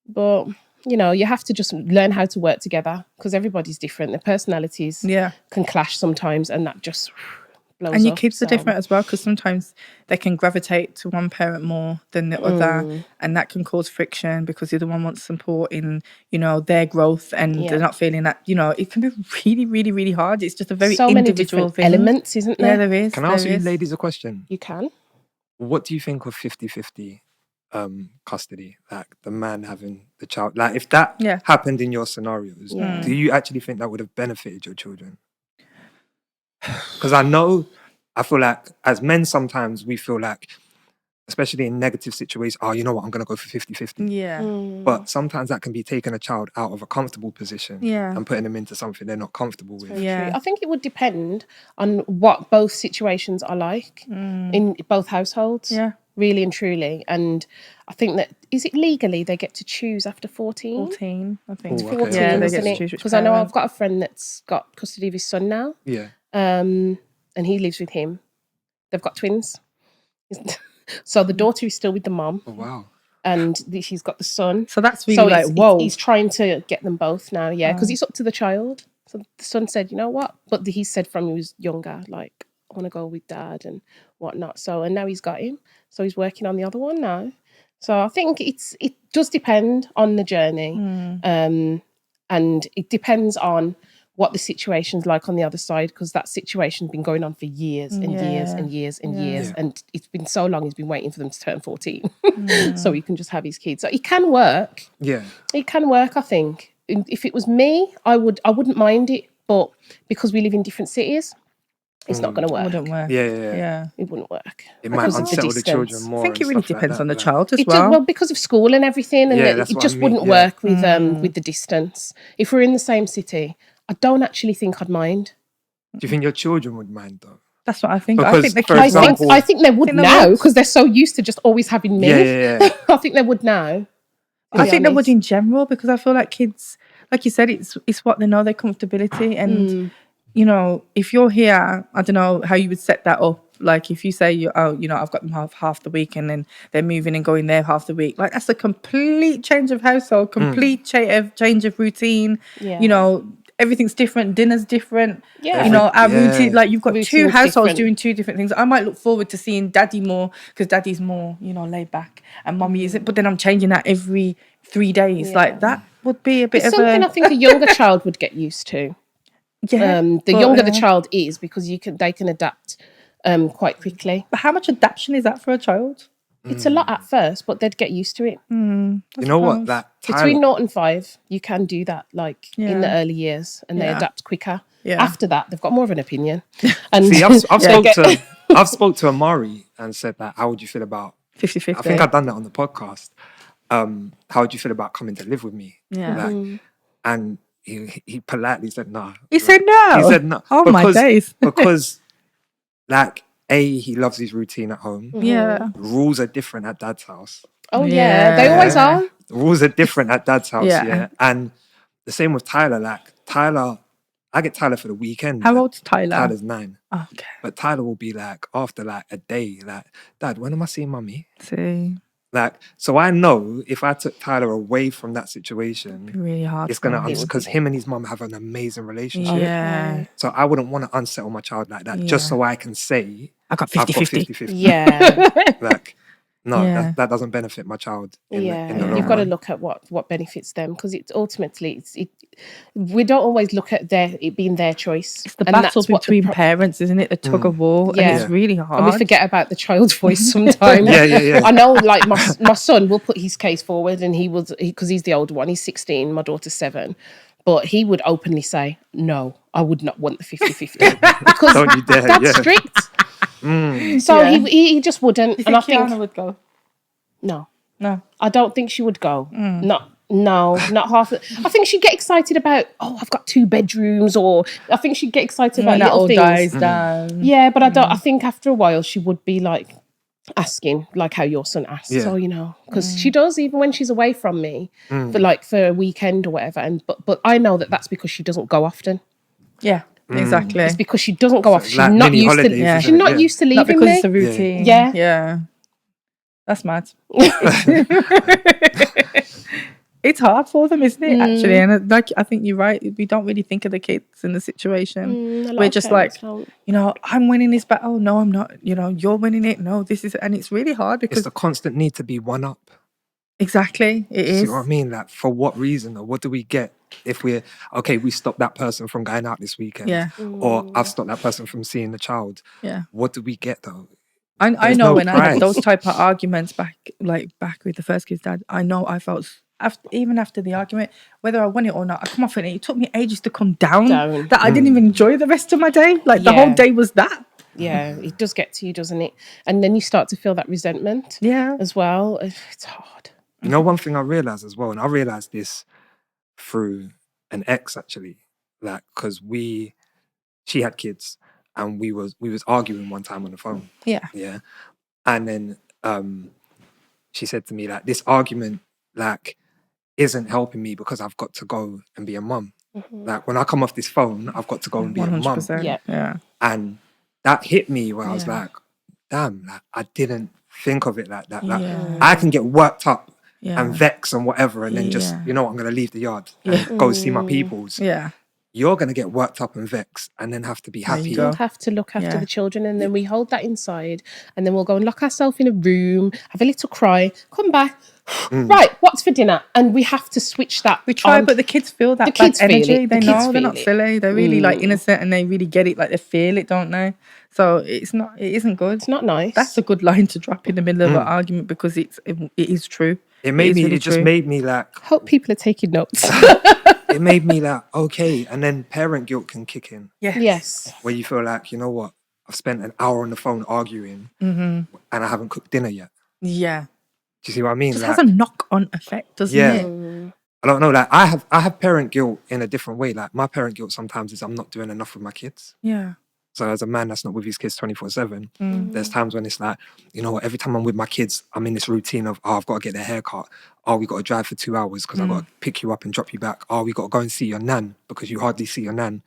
But, you know, you have to just learn how to work together, because everybody's different. Their personalities can clash sometimes, and that just blows And your up, kids are different as well, because sometimes they can gravitate to one parent more than the other, and that can cause friction because the other one wants support in, you know, their growth, and they're not feeling that, you know, it can be really, really, really hard. It's just a very individual thing. Elements, isn't there? Yeah, there is. Can I ask you ladies a question? You can. What do you think of 50-50 custody? Like the man having the child. Like if that happened in your scenarios, do you actually think that would have benefited your children? Because I feel like as men sometimes we feel like, especially in negative situations, oh, you know what, I'm going to go for 50-50. Yeah. But sometimes that can be taking a child out of a comfortable position and putting them into something they're not comfortable with. I think it would depend on what both situations are like in both households. Yeah. Really and truly. And I think that, is it legally they get to choose after 14? 14, I think. It's 14, isn't it? Because I know I've got a friend that's got custody of his son now. Yeah. And he lives with him. They've got twins. So the daughter is still with the mom. Oh, wow. And she's got the son. So that's really whoa. He's trying to get them both now, because it's up to the child. So the son said, you know what? But he said from he was younger, like, I want to go with dad and whatnot. So, and now he's got him. So he's working on the other one now. So I think it does depend on the journey. And it depends on what the situation's like on the other side, because that situation's been going on for years and years and years and years. And it's been so long he's been waiting for them to turn 14 so he can just have his kids. So it can work. Yeah. It can work, I think. If it was me, I wouldn't mind it. But because we live in different cities, it's not going to work. It wouldn't work. Yeah. It wouldn't work. It might unsettle the children more. I think it really depends on the child as It well. well, because of school and everything, and it just wouldn't work with the distance. If we're in the same city, I don't actually think I'd mind. Do you think your children would mind though? That's what I think. Because, I think for example, I think they would now, because they're so used to just always having me. Yeah. I think they would now. I think they would in general, because I feel like kids, like you said, it's what they know, their comfortability. And, you know, if you're here, I don't know how you would set that up. Like if you say, I've got them half the week and then they're moving and going there half the week. Like that's a complete change of household, complete change of routine. Yeah. You know, everything's different. Dinner's different. Yeah. You know, our routine, like you've got two households doing two different things. I might look forward to seeing daddy more because daddy's more, you know, laid back and mommy isn't. But then I'm changing that every 3 days. Yeah. Like that would be a bit of something I think a younger child would get used to. Yeah. The younger the child is, because they can adapt quite quickly. But how much adaptation is that for a child? It's a lot at first, but they'd get used to it. You know what? Between 0 and 5, you can do that, like in the early years, and they adapt quicker. Yeah. After that, they've got more of an opinion. And see, I've spoke to Amari and said that, how would you feel about 50-50? I think I've done that on the podcast. How would you feel about coming to live with me? Yeah. And he politely said no. He said no. He said no. Oh my days. Because like he loves his routine at home. Yeah. Rules are different at dad's house. Oh yeah, they always are. Rules are different at dad's house. Yeah. And the same with Tyler. Like Tyler, I get Tyler for the weekend. How old's Tyler? Tyler's 9. Oh, okay. But Tyler will be like, after like a day, like, Dad, when am I seeing mummy? See. Like, so I know if I took Tyler away from that situation, it'd be really hard. It's gonna, because him and his mum have an amazing relationship. Yeah. So I wouldn't want to unsettle my child like that, just so I can say I got 50-50. Yeah. Like, no, that doesn't benefit my child. In the long you've got to run. look at what benefits them, because it's ultimately we don't always look at it being their choice. It's the battle between parents, isn't it? The tug of war. Yeah. And it's really hard. And we forget about the child's voice sometimes. Yeah. I know, like my son will put his case forward, and because he's the older one, he's 16, my daughter's 7. But he would openly say, no, I would not want the 50-50. Because don't you dare, that's strict. So he just wouldn't. Do you think Kiana would go? No. I don't think she would go. Not half. I think she'd get excited about, I've got 2 bedrooms, or I think she'd get excited about little things. Dies down. Yeah, but I think after a while she would be like asking, like how your son asks. So, you know, because she does, even when she's away from me for a weekend or whatever. And but I know that's because she doesn't go often. Yeah. Exactly. It's because she doesn't go off. She's like not used to. Holidays, She's not used to leaving not because me. it's a routine. Yeah. That's mad. It's hard for them, isn't it? Actually, and like I think you're right. We don't really think of the kids in the situation. We're just like, you know, I'm winning this battle. No, I'm not. You know, you're winning it. No, this is, and it's really hard because it's the constant need to be one up. Exactly, it is. See what I mean? Like, for what reason, or what do we get if we stop that person from going out this weekend, or I've stopped that person from seeing the child. Yeah, what do we get though? I know when I had those type of arguments back with the first kid's dad, I know I felt even after the argument, whether I won it or not, I come off it. It took me ages to come down. That I didn't even enjoy the rest of my day. Like the whole day was that. Yeah, it does get to you, doesn't it? And then you start to feel that resentment. Yeah, as well. It's hard. You know, one thing I realised as well, and I realised this through an ex actually, like because she had kids and we was arguing one time on the phone. Yeah, and then she said to me like, this argument like isn't helping me because I've got to go and be a mum. Like when I come off this phone, I've got to go and be 100%. A mum. Yeah, and that hit me where I was like, damn, like I didn't think of it like that. Like I can get worked up. And vex and whatever, and then just, you know, I'm going to leave the yard and go see my peoples. Yeah. you're going to get worked up and vexed and then have to be There you happy. go. We'll have to look after Yeah. the children, and then we hold that inside, and then we'll go and lock ourselves in a room, have a little cry, come back. Right, what's for dinner? And we have to switch that. We try, on. but the kids feel that The bad kids feel energy. it. The They kids know they're feel not it. silly. They're really like innocent, and they really get it. Like they feel it, don't they? So it isn't good. It's not nice. That's a good line to drop in the middle of an argument because it is true. It made is me. really It just true. made me like. Hope people are taking notes. It made me like, okay, and then parent guilt can kick in, Yes. where you feel like, you know what, I've spent an hour on the phone arguing, and I haven't cooked dinner yet. Yeah. Do you see what I mean? It just Like, has a knock-on effect, doesn't Yeah. it? I don't know. Like, I have parent guilt in a different way. Like, my parent guilt sometimes is I'm not doing enough with my kids. Yeah. So as a man that's not with his kids 24/7, Mm. there's times when it's like, you know what, every time I'm with my kids, I'm in this routine of, oh, I've got to get their haircut. Oh, we got to drive for 2 hours because I've got to pick you up and drop you back. Oh, we got to go and see your nan because you hardly see your nan.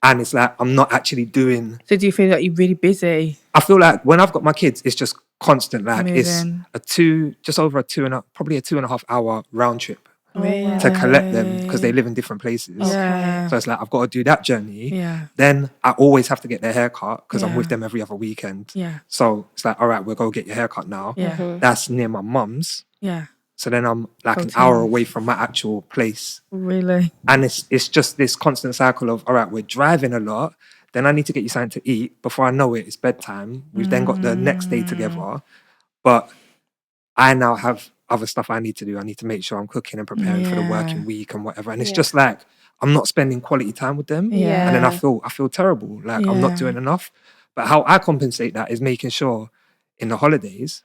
And it's like, I'm not actually doing... So do you feel like you're really busy? I feel like when I've got my kids, it's just constant. Like Amazing. it's just over probably a 2.5 hour round trip Really? to collect them because they live in different places. Yeah. So it's like, I've got to do that journey. Yeah. Then I always have to get their haircut because I'm Yeah. with them every other weekend. Yeah. So it's like, all right, we'll go get your haircut now. Yeah. That's near my mum's. Yeah. So then I'm like an Go to hour mum's. away from my actual place. Really? And it's just this constant cycle of, all right, we're driving a lot. Then I need to get you something to eat. Before I know it, it's bedtime. We've then got the next day together. But I now have other stuff I need to do. I need to make sure I'm cooking and preparing for the working week and whatever. And it's just like, I'm not spending quality time with them. Yeah. And then I feel terrible. Like I'm not doing enough. But how I compensate that is making sure in the holidays,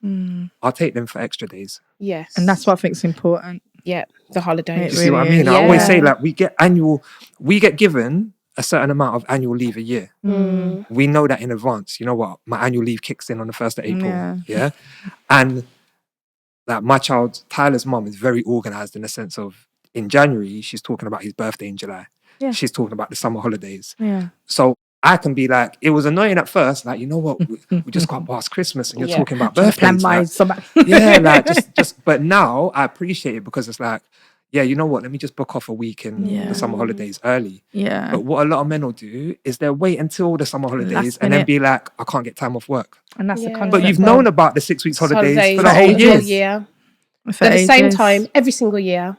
I'll take them for extra days. Yes. And that's what I think is important. Yeah, the holidays. Do you see what I really mean? is. I always say Yeah. like we get given a certain amount of annual leave a year. We know that in advance. You know what? My annual leave kicks in on the 1st of April. Yeah. And like my child, Tyler's mom is very organized in the sense of in January, she's talking about his birthday in July. Yeah. She's talking about the summer holidays. Yeah. So I can be like, it was annoying at first, like, you know what, we just got past Christmas and you're talking about birthdays. Plan my like, summer. yeah, like just but now I appreciate it because it's like, yeah, you know what, let me just book off a week in the summer holidays early. Yeah. But what a lot of men will do is they'll wait until the summer holidays Last and then minute. be like, I can't get time off work. And that's the Yeah. concept. But you've known about the 6 weeks holidays for the the whole whole year. For At the same ages. time, every single year.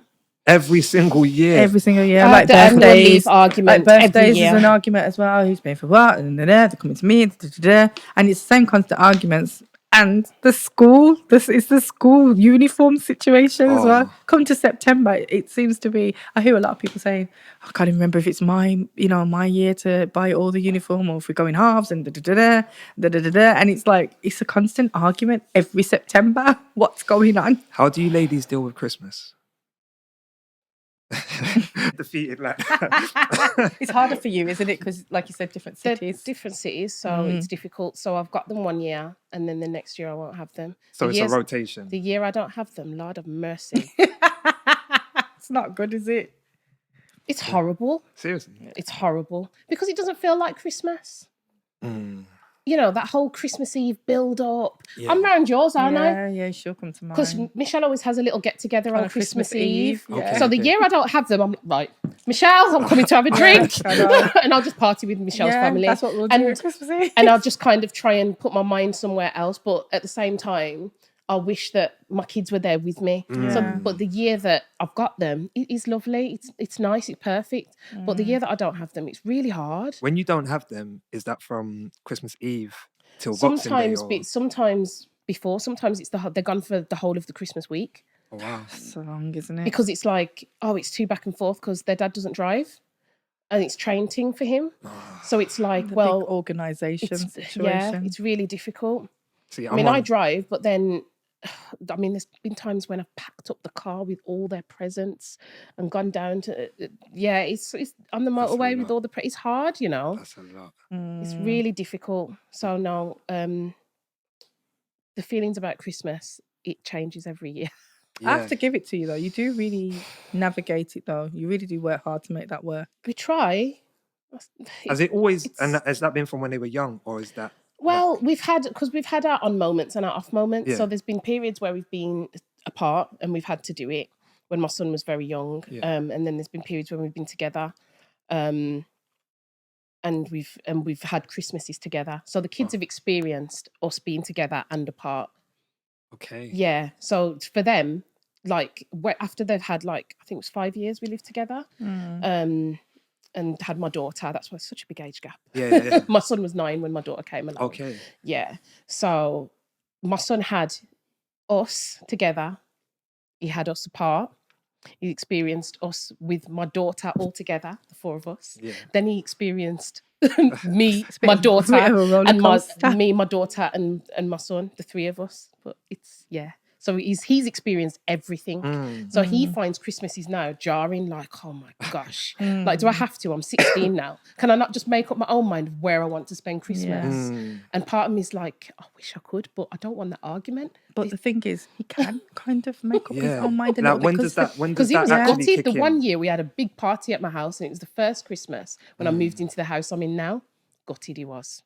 Every single year. Every single year. I Like had the annual birthdays. leave argument Like every birthdays year. is an argument as well. Who's paying for what? And they're coming to me. And it's the same constant arguments. And the school, it's the school uniform situation as well. Come to September, it seems to be, I hear a lot of people saying, I can't even remember if it's my year to buy all the uniform or if we're going halves and And it's like, it's a constant argument every September. What's going on? How do you ladies deal with Christmas? Defeated like It's harder for you, isn't it? Because, like you said, different They're cities. different cities, so it's difficult. So I've got them 1 year, and then the next year I won't have them. So The it's a years- rotation. The year I don't have them, Lord of mercy. It's not good, is it? It's horrible. Seriously. It's horrible because it doesn't feel like Christmas. You know, that whole Christmas Eve build up. Yeah. I'm round yours, aren't I? Yeah, she'll come to Because mind. Michelle always has a little get together on Christmas Eve. Okay. So the year I don't have them, I'm like, right, Michelle, I'm coming to have a drink. I know. And I'll just party with Michelle's family. That's what we'll do at Christmas Eve. And I'll just kind of try and put my mind somewhere else. But at the same time, I wish that my kids were there with me. So, but the year that I've got them, it is lovely. It's nice. It's perfect. But the year that I don't have them, it's really hard. When you don't have them, is that from Christmas Eve till Boxing Day? Sometimes before. Sometimes it's they're gone for the whole of the Christmas week. Oh, wow. So long, isn't it? Because it's like, it's too back and forth because their dad doesn't drive. And it's training for him. So it's like, the well, big organisation situation. yeah, it's really difficult. See, I mean, I drive, but then, I mean, there's been times when I've packed up the car with all their presents and gone down to, it's on the motorway with all the, it's hard, you know. That's a lot. It's really difficult. So no, the feelings about Christmas, it changes every year. I have to give it to you, though. You do really navigate it, though. You really do work hard to make that work. We try. Has it always, and has that been from when they were young, or is that? Well, we've had our on moments and our off moments. Yeah. So there's been periods where we've been apart and we've had to do it when my son was very young. Yeah. And then there's been periods when we've been together. and we've had Christmases together. So the kids have experienced us being together and apart. Okay. Yeah. So for them, like after they've had like I think it was 5 years we lived together, and had my daughter. That's why it's such a big age gap. Yeah. My son was 9 when my daughter came along. Okay. Yeah. So my son had us together. He had us apart. He experienced us with my daughter all together, the 4 of us. Yeah. Then he experienced me, my daughter, and my daughter, and my son, the 3 of us. But it's So he's experienced everything. So he finds Christmases now jarring, like, oh my gosh. Like, do I have to? I'm 16 now. Can I not just make up my own mind of where I want to spend Christmas? And part of me is like, I wish I could, but I don't want that argument. But the thing is, he can kind of make up his own mind a like, little when bit. does that Because he was actually gutted. kick The in? one year we had a big party at my house, and it was the first Christmas when I moved into the house I'm in now. Gutted he was.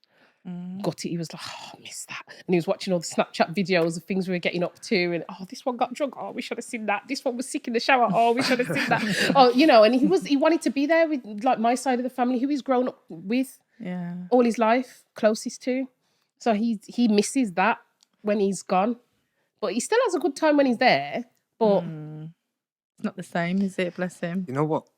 Gutted. He was like, oh, I missed that. And he was watching all the Snapchat videos of things we were getting up to. And, oh, this one got drunk. Oh, we should have seen that. This one was sick in the shower. Oh, we should have seen that. Oh, and he wanted to be there with like my side of the family, who he's grown up with all his life, closest to. So he misses that when he's gone. But he still has a good time when he's there. But it's not the same, is it? Bless him. You know what?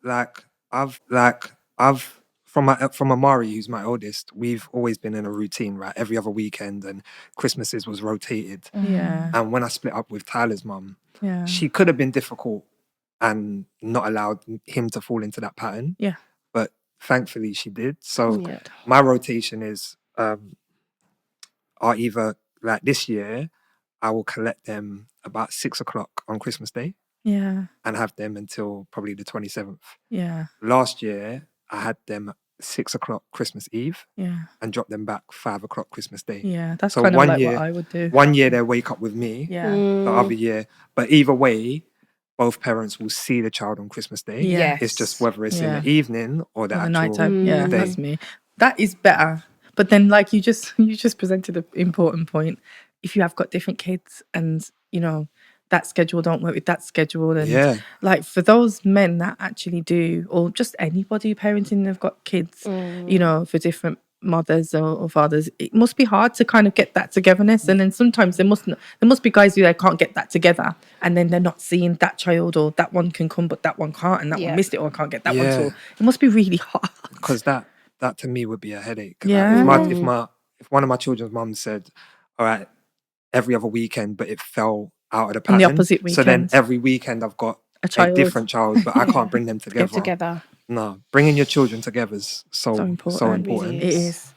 I've from Amari, who's my oldest, we've always been in a routine, right? Every other weekend, and Christmases was rotated. Yeah. And when I split up with Tyler's mum, Yeah. she could have been difficult and not allowed him to fall into that pattern. Yeah. But thankfully she did. So my rotation is are either like this year, I will collect them about 6 o'clock on Christmas Day. Yeah. And have them until probably the 27th. Yeah. Last year, I had them 6 o'clock Christmas Eve. Yeah. And drop them back 5 o'clock Christmas Day. Yeah. That's so kind of like year, what I would do. 1 year they wake up with me. Yeah. The other year. But either way, both parents will see the child on Christmas Day. Yes. It's just whether it's in the evening or the actual nighttime. Yeah, day. that's me. That is better. But then, like, you just presented an important point. If you have got different kids and, that schedule don't work with that schedule. And like for those men that actually do, or just anybody parenting, they've got kids, for different mothers or fathers, it must be hard to kind of get that togetherness. And then sometimes there must be guys who they can't get that together, and then they're not seeing that child, or that one can come but that one can't, and that one missed it, or I can't get that one. So it must be really hard. Because that to me would be a headache. Yeah. Like if one of my children's mums said, all right, every other weekend, but it fell out of the pattern. On the opposite weekend. So then every weekend I've got a different child, but I can't bring them together. Get together. No, bringing your children together is so important. Really it is.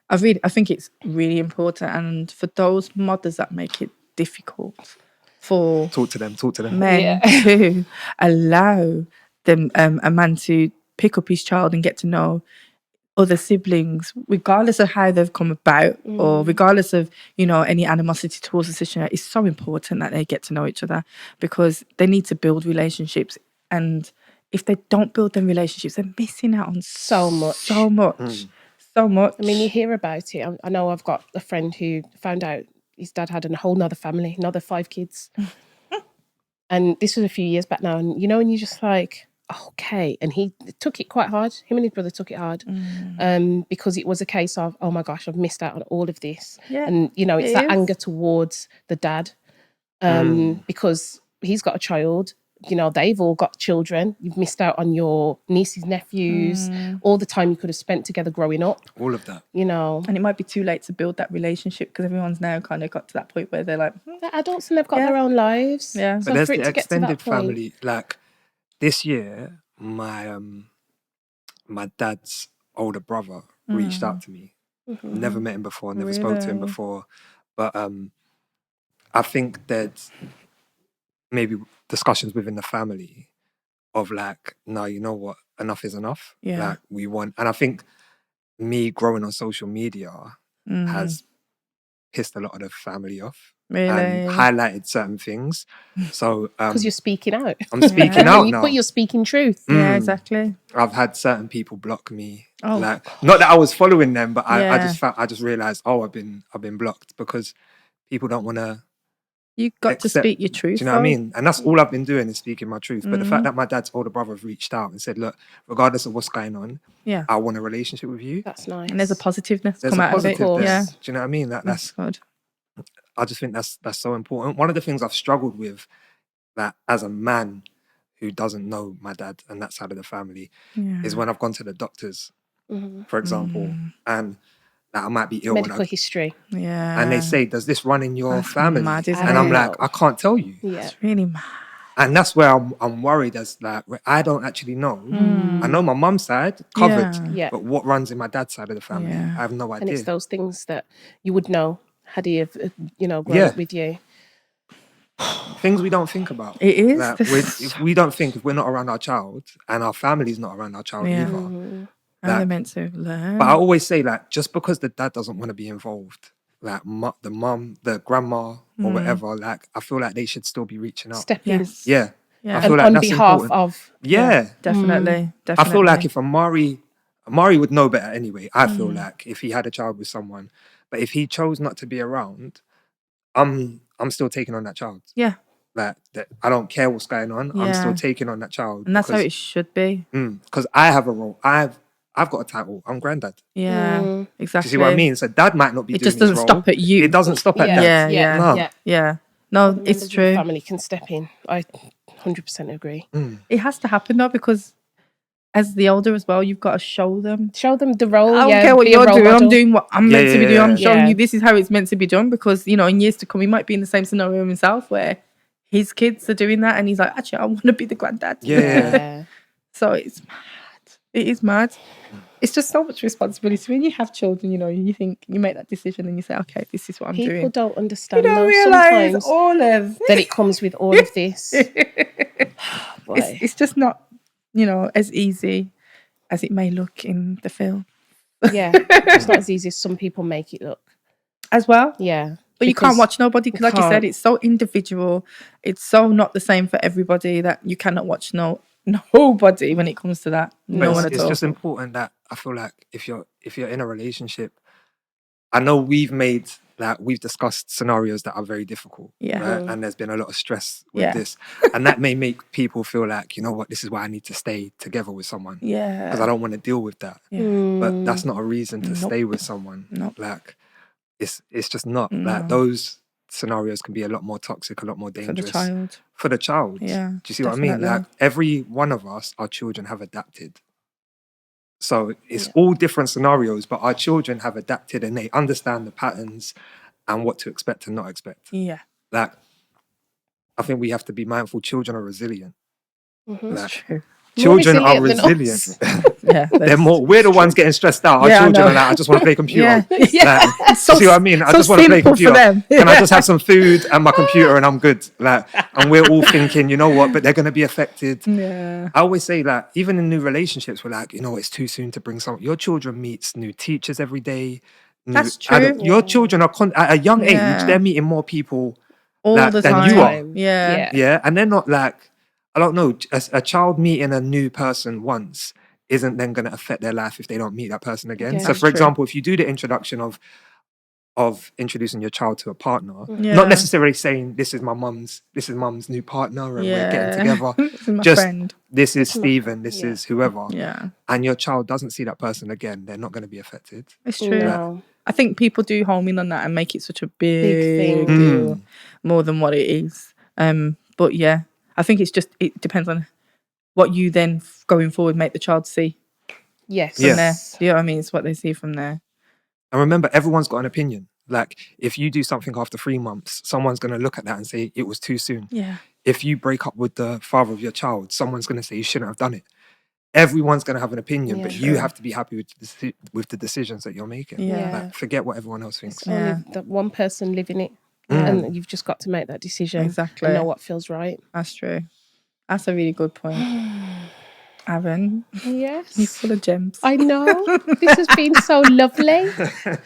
I think it's really important, and for those mothers that make it difficult for talk to them men to allow them a man to pick up his child and get to know other siblings, regardless of how they've come about, or regardless of any animosity towards the situation. It's so important that they get to know each other, because they need to build relationships, and if they don't build them relationships, they're missing out on so much. I mean, you hear about it. I know I've got a friend who found out his dad had a whole nother family, another 5 kids. And this was a few years back now. And, and you're just like, okay. And he took it quite hard. Him and his brother took it hard because it was a case of, oh my gosh, I've missed out on all of this. Yeah, and, it's that anger towards the dad because he's got a child. They've all got children. You've missed out on your nieces, nephews, all the time you could have spent together growing up. All of that. And it might be too late to build that relationship, because everyone's now kind of got to that point where they're like... They're adults and they've got their own lives. Yeah. So but there's the extended family. Like, this year, my dad's older brother reached out to me. Never met him before, never spoke to him before. But I think there's maybe discussions within the family of like, no, you know what, enough is enough. Yeah. Like, we want, and I think me growing on social media has pissed a lot of the family off. Really? And highlighted certain things. So because you're speaking out. I'm speaking out now. But you're speaking truth. Yeah, exactly. I've had certain people block me. Like, not that I was following them, but I just realized, I've been blocked because people don't want to You got to speak your truth. Do you know what I mean? And that's all I've been doing is speaking my truth. But the fact that my dad's older brother have reached out and said, look, regardless of what's going on, I want a relationship with you. That's nice. And there's a positiveness There's come a out of it. positive there. Yeah. Do you know what I mean? That's good. I just think that's so important. One of the things I've struggled with, that as a man who doesn't know my dad and that side of the family, is when I've gone to the doctors, for example, and that I might be ill. Medical history. Yeah. And they say, does this run in your family? Mad, and I'm like, I can't tell you. Yeah. It's really mad. And that's where I'm worried, as like, I don't actually know. I know my mum's side covered, but what runs in my dad's side of the family, I have no idea. And it's those things that you would know had he have, grown up with you. Things we don't think about. It is. Like, if we don't think, if we're not around our child and our family's not around our child either. How they're meant to learn. But I always say, like, just because the dad doesn't want to be involved, like the mum, the grandma or whatever, like, I feel like they should still be reaching out. Step in. Yeah. Yeah. I feel and like on that's behalf important. of... Definitely. Definitely. I feel like if Amari would know better anyway, I feel like, if he had a child with someone. But if he chose not to be around, I'm still taking on that child. Yeah. Like, that I don't care what's going on. I'm still taking on that child. And that's how it should be. Because I have a role. I've got a title. I'm granddad. Yeah, exactly. Do you see what I mean? So dad might not be doing his role. It just doesn't stop at you. It doesn't stop at dad. Yeah. No, it's true. Family can step in. I 100% agree. It has to happen though, because as the older as well, you've got to show them the role. I don't care what you're doing. I'm doing what I'm meant to be doing. I'm showing you this is how it's meant to be done, because in years to come he might be in the same scenario himself where his kids are doing that and he's like, actually I want to be the granddad. So it's mad. It is mad. It's just so much responsibility when you have children. You think you make that decision and you say, okay, this is what I'm doing. People don't understand. You don't realise all of that it comes with all of this. It's just not, as easy as it may look in the film. It's not as easy as some people make it look. As well? Yeah. But you can't watch nobody, because like you said, it's so individual. It's so not the same for everybody that you cannot watch nobody when it comes to that. No one at all. It's just important that I feel like if you're in a relationship, I know we've discussed scenarios that are very difficult. Yeah. Right? And there's been a lot of stress with this. And that may make people feel like, you know what, this is why I need to stay together with someone. Yeah. Because I don't want to deal with that. Yeah. But that's not a reason to stay with someone. Like, it's just not. Like, those scenarios can be a lot more toxic, a lot more dangerous. For the child. Yeah. Do you see what I mean? Like, every one of us, our children have adapted. So it's all different scenarios, but our children have adapted and they understand the patterns and what to expect and not expect. Yeah. Like, I think we have to be mindful. Children are resilient. That's true. Children are resilient. They're more. We're the ones getting stressed out. Our children are like, I just want to play computer. Like, see what I mean? I just want to play computer. Can I just have some food and my computer and I'm good? Like, and we're all thinking, you know what? But they're going to be affected. Yeah. I always say, like, even in new relationships, we're like, it's too soon to bring some. Your children meets new teachers every day. That's true. Your children are at a young age. They're meeting more people all the time than you are. Yeah. And they're not like, I don't know, a child meeting a new person once isn't then going to affect their life if they don't meet that person again. Yeah, so, for example, if you do the introduction of introducing your child to a partner, not necessarily saying this is mum's new partner and we're getting together. This is my just friend. This is Stephen, this is whoever. Yeah. And your child doesn't see that person again, they're not going to be affected. It's true. No. I think people do home in on that and make it such a big deal, more than what it is. But yeah, I think it depends on what you then going forward make the child see. Yes. From there. You know what I mean? It's what they see from there. And remember, everyone's got an opinion. Like, if you do something after 3 months, someone's going to look at that and say it was too soon. Yeah. If you break up with the father of your child, someone's going to say you shouldn't have done it. Everyone's going to have an opinion, but you have to be happy with the decisions that you're making. Yeah. Like, forget what everyone else thinks. It's only the one person living it, and you've just got to make that decision. Exactly. And know what feels right. That's true. That's a really good point. Aaron, yes, you're full of gems. I know. This has been so lovely. And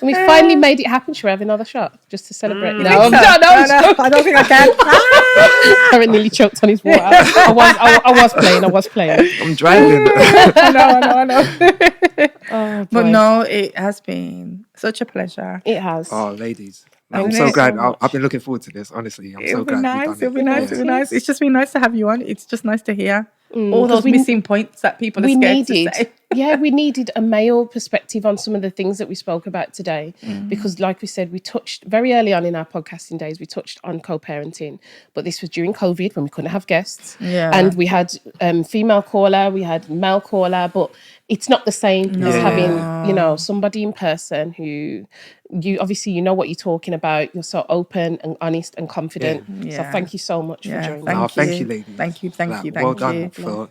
we finally made it happen. Should we have another shot just to celebrate? No, I don't think I can. Aaron nearly choked on his water. I was playing. I'm driving. I know. Oh, but no, it has been such a pleasure. It has. Oh, ladies, I'm so glad. I've been looking forward to this. Honestly, I'm so glad we've done it. It'll be nice. It'll be nice. It's just been nice to have you on. It's just nice to hear all those missing points that people are scared to say. Yeah, we needed a male perspective on some of the things that we spoke about today, because like we said, we touched very early on in our podcasting days, we touched on co-parenting, but this was during COVID when we couldn't have guests. Yeah. And we had female caller, we had male caller, but it's not the same as having, you know, somebody in person who you obviously, you know what you're talking about. You're so open and honest and confident. Yeah. So thank you so much for joining. Thank you, ladies. Thank you. Well done for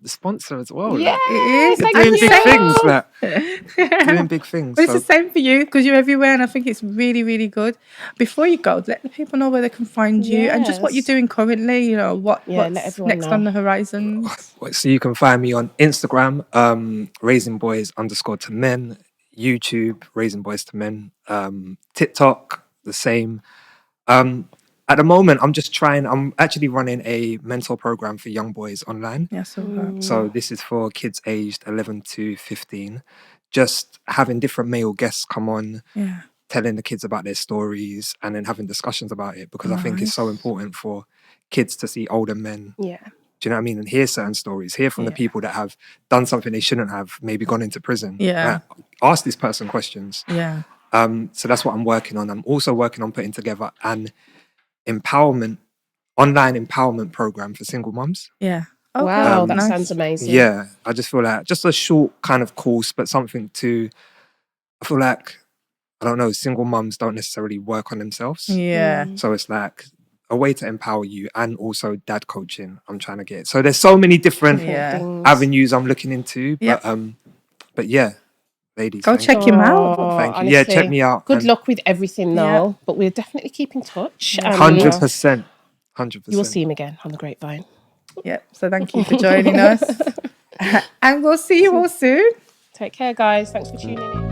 the sponsor as well. Yeah, it is. Doing big things. Doing big things. But it's the same for you because you're everywhere, and I think it's really, really good. Before you go, let the people know where they can find you and just what you're doing currently. You know what's next on the horizon. So you can find me on Instagram, raisingboys_to_men, YouTube, Raising Boys to Men, TikTok, the same. At the moment, I'm actually running a mentor program for young boys online. Yeah, so this is for kids aged 11 to 15. Just having different male guests come on, telling the kids about their stories and then having discussions about it, because I think it's so important for kids to see older men. Yeah. Do you know what I mean? And hear certain stories, hear from the people that have done something they shouldn't have, maybe gone into prison. Yeah. Ask this person questions. Yeah. So that's what I'm working on. I'm also working on putting together an online empowerment program for single mums. Yeah. Oh, wow, that sounds amazing. Yeah. I just feel like just a short kind of course, but something I feel like, I don't know, single mums don't necessarily work on themselves. Yeah. So it's like a way to empower you, and also dad coaching I'm trying to get. So there's so many different avenues I'm looking into. But yeah, ladies, go check him out. Thank you. Honestly, yeah, check me out. Good luck with everything though, but we'll definitely keep in touch. 100%. You will see him again on the Grapevine. Yep. So thank you for joining us. And we'll see you all soon. Take care, guys. Thanks for tuning in.